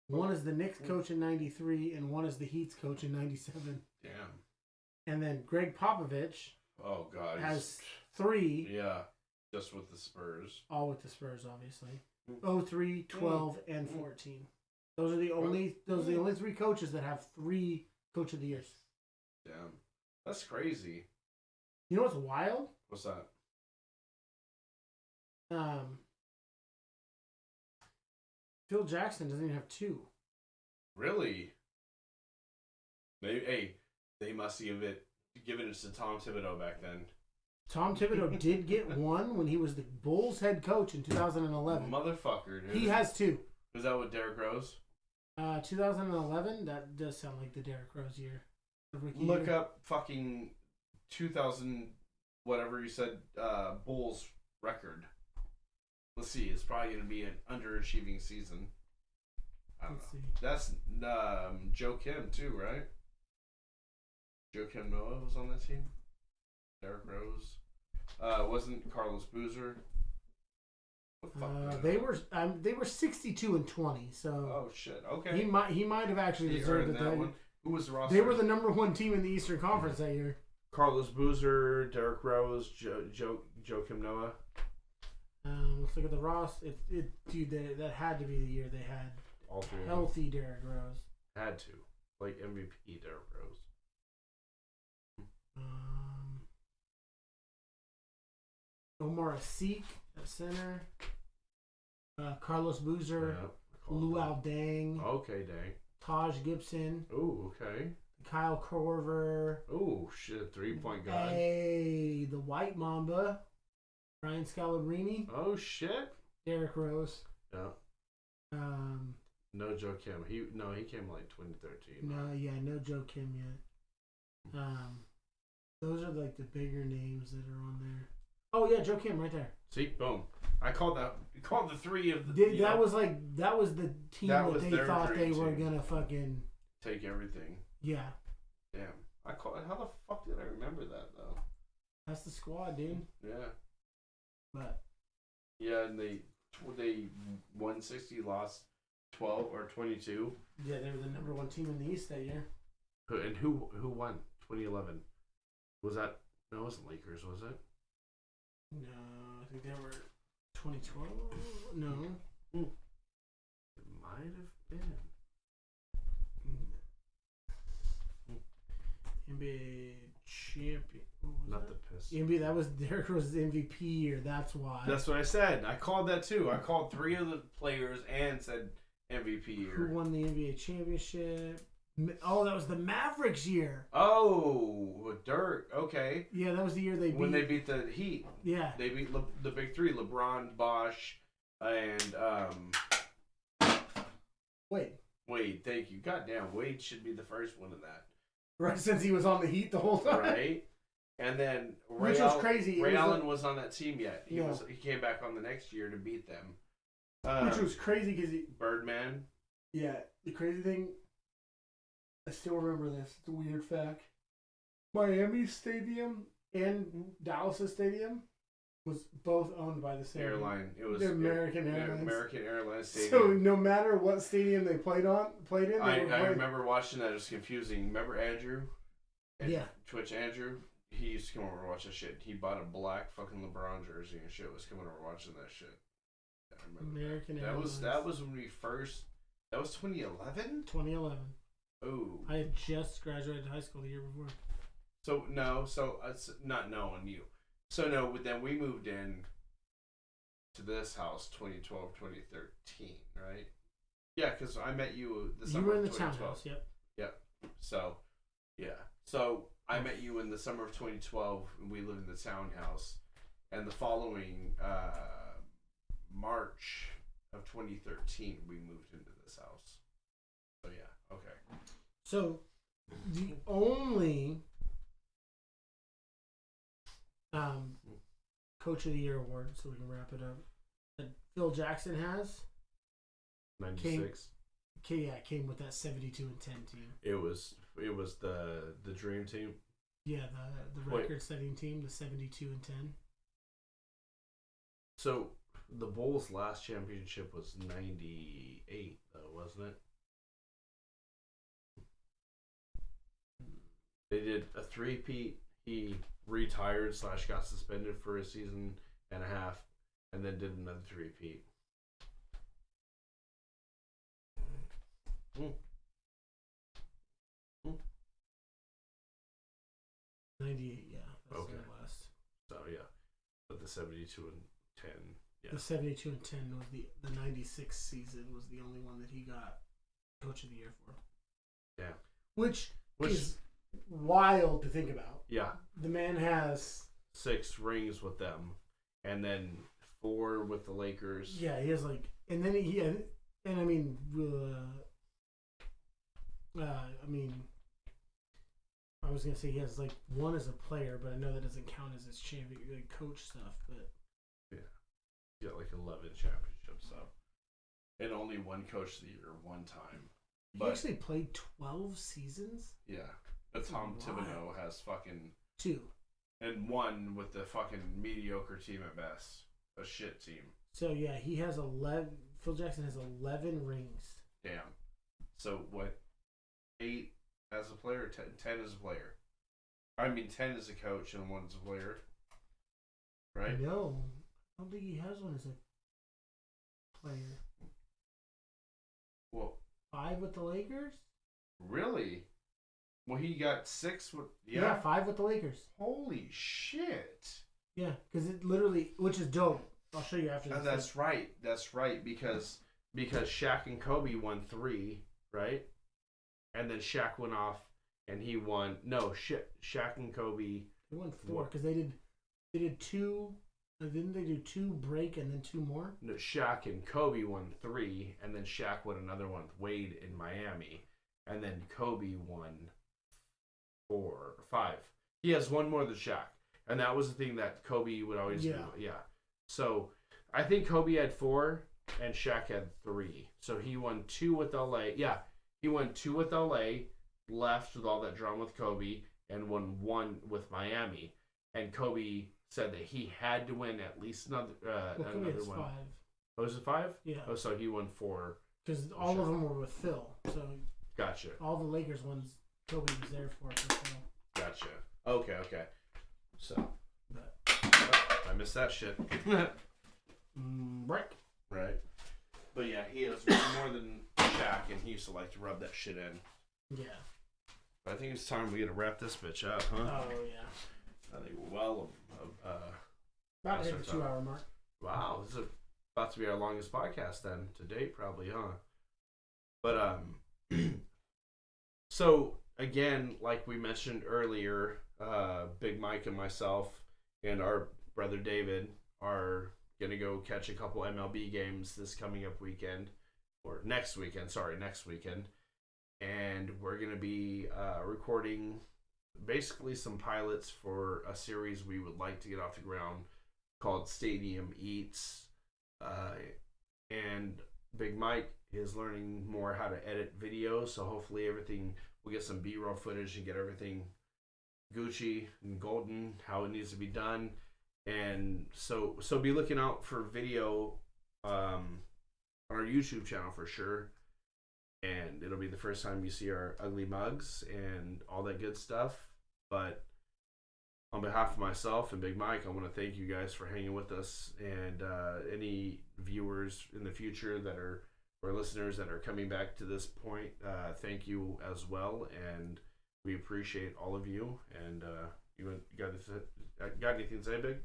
1 as the Knicks coach in '93, and 1 as the Heat's coach in '97. Damn. And then Greg Popovich. Oh God. Has 3. Yeah, just with the Spurs. All with the Spurs, obviously. 03, 12, and 14. Those are the only 3 coaches that have 3 Coach of the Years. Damn, that's crazy. You know what's wild? What's that? Phil Jackson doesn't even have 2. Really? They must have given it to Tom Thibodeau back then. Tom Thibodeau did get 1 when he was the Bulls head coach in 2011. Motherfucker, dude. He has 2. Was that with Derrick Rose? 2011. That does sound like the Derrick Rose year. Look up fucking 2000, whatever you said, Bulls record. Let's see. It's probably going to be an underachieving season. I don't know. See. That's Joe Kim too, right? Joe Kim Noah was on that team. Derrick Rose. Wasn't Carlos Boozer? They were 62-20. So. Oh shit. Okay. He might have actually deserved that one. Who was the roster? They were the number one team in the Eastern Conference that year. Carlos Boozer, Derrick Rose, Joe Kim Noah. Let's look at the roster. Dude, that had to be the year they had all three healthy Derrick Rose. Had to, like MVP Derrick Rose. Omar Asik at center. Carlos Boozer, Luau Deng. Okay, Dang. Taj Gibson. Oh, okay. Kyle Korver. Oh shit, 3-point guy. Hey, the White Mamba. Ryan Scalabrine. Oh shit. Derrick Rose. Yeah. No Joe Kim. He came like 2013. No Joe Kim yet. Those are like the bigger names that are on there. Oh yeah, Joe Kim right there. See, boom. I called that. You called the three of the. That was the team that they thought they were gonna fucking take everything. Yeah. Damn. I called. How the fuck did I remember that though? That's the squad, dude. Yeah. But. Yeah, and they won 60, lost 12 or 22. Yeah, they were the number one team in the East that year. And who won 2011? Was that? No, it wasn't Lakers, was it? No, I think they were 2012. No. It might have been. NBA champion. Not the Pistons. NBA, that was Derrick Rose's MVP year. That's why. That's what I said. I called that too. I called three of the players and said MVP year. Who won the NBA championship? Oh, that was the Mavericks year. Oh, Dirk. Okay. Yeah, that was the year they beat the Heat. Yeah. They beat the big three: LeBron, Bosh, and Wade. Thank you. Goddamn, Wade should be the first one in that. Right, since he was on the Heat the whole time. Right. And then which was crazy. Ray Allen was on that team yet. He came back on the next year to beat them. Which was crazy because Birdman. Yeah, the crazy thing. I still remember this. It's a weird fact. Miami Stadium and Dallas Stadium was both owned by the same airline. It was American Airlines. American Airlines Stadium. So no matter what stadium they played in, I remember watching that. It was confusing. Remember Andrew? Yeah. Twitch Andrew. He used to come over and watch that shit. He bought a black fucking LeBron jersey and shit. Was coming over watching that shit. I remember American that. Airlines. That was when we first. That was 2011. 2011. Oh. I had just graduated high school the year before. So no, not knowing you. So no, then we moved in to this house 2012, 2013, right? Yeah, because I met you the summer of 2012. You were in the townhouse, yep. Yep. So, yeah. So I met you in the summer of 2012, and we lived in the townhouse. And the following March of 2013, we moved into this house. So yeah, okay. So the only Coach of the Year award, so we can wrap it up, that Phil Jackson has 96. Came with that 72-10 team. It was the dream team. Yeah, the record-setting team, the 72-10. So the Bulls' last championship was 98, though, wasn't it? They did a three-peat. He retired / got suspended for a season and a half, and then did another three-peat. 98, yeah. That's okay. the last. So yeah, but the 72 and 10. Yeah. The 72 and 10 was the 96 season was the only one that he got Coach of the Year for. Yeah. Which is wild to think about. Yeah. The man has 6 rings with them, and then 4 with the Lakers. Yeah, he has and then I mean, I was gonna say he has like one as a player, but I know that doesn't count as his champion like coach stuff. But yeah, he got like 11 championships, so and only one coach of the year one time. He actually played 12 seasons. Yeah, but Tom Thibodeau has fucking 2 and one with the fucking mediocre team at best, a shit team. So yeah, he has 11. Phil Jackson has 11 rings. Damn. So what? 8 as a player, 10 as a player. I mean, 10 as a coach and 1 as a player. Right? No, I don't think he has one as a player. Well, 5 with the Lakers. really? Well, he got 6 with Yeah, 5 with the Lakers. Holy shit! Yeah, because it literally, which is dope. I'll show you after this. That's right. That's right. Because Shaq and Kobe won 3, right? And then Shaq went off and he won. No, Shaq and Kobe. They won 4 because they did 2. Didn't they do 2 break and then 2 more? No, Shaq and Kobe won 3, and then Shaq won another one with Wade in Miami, and then Kobe won 4 or 5. He has one more than Shaq, and that was the thing that Kobe would always do. Yeah. So I think Kobe had 4 and Shaq had 3. So he won 2 with LA. Yeah, he won 2 with LA, left with all that drama with Kobe, and won 1 with Miami. And Kobe said that he had to win at least another another one. 5. Oh, was it 5? Yeah. Oh, so he won 4. Because all of them were with Phil. So Gotcha. all the Lakers ones Kobe was there for Phil. Gotcha. Okay. So But, I missed that shit. break. Right. But yeah, he has one more than Shaq, and he used to like to rub that shit in. Yeah. But I think it's time we get to wrap this bitch up, huh? Oh, yeah. I think we're well About to hit the 2-hour mark. Wow, this is about to be our longest podcast then to date, probably, huh? But so again, like we mentioned earlier, Big Mike and myself and our brother David are gonna go catch a couple MLB games this coming up weekend, or next weekend. Sorry, next weekend, and we're gonna be recording basically some pilots for a series we would like to get off the ground called Stadium Eats. And Big Mike is learning more how to edit videos, so hopefully we'll get some B-roll footage and get everything Gucci and golden, how it needs to be done. And so be looking out for video on our YouTube channel for sure. And it'll be the first time you see our ugly mugs and all that good stuff. But on behalf of myself and Big Mike, I want to thank you guys for hanging with us. And any viewers in the future or listeners that are coming back to this point, thank you as well. And we appreciate all of you. And you got anything to say, Big?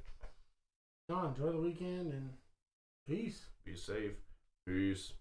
No, enjoy the weekend and peace. Be safe. Peace.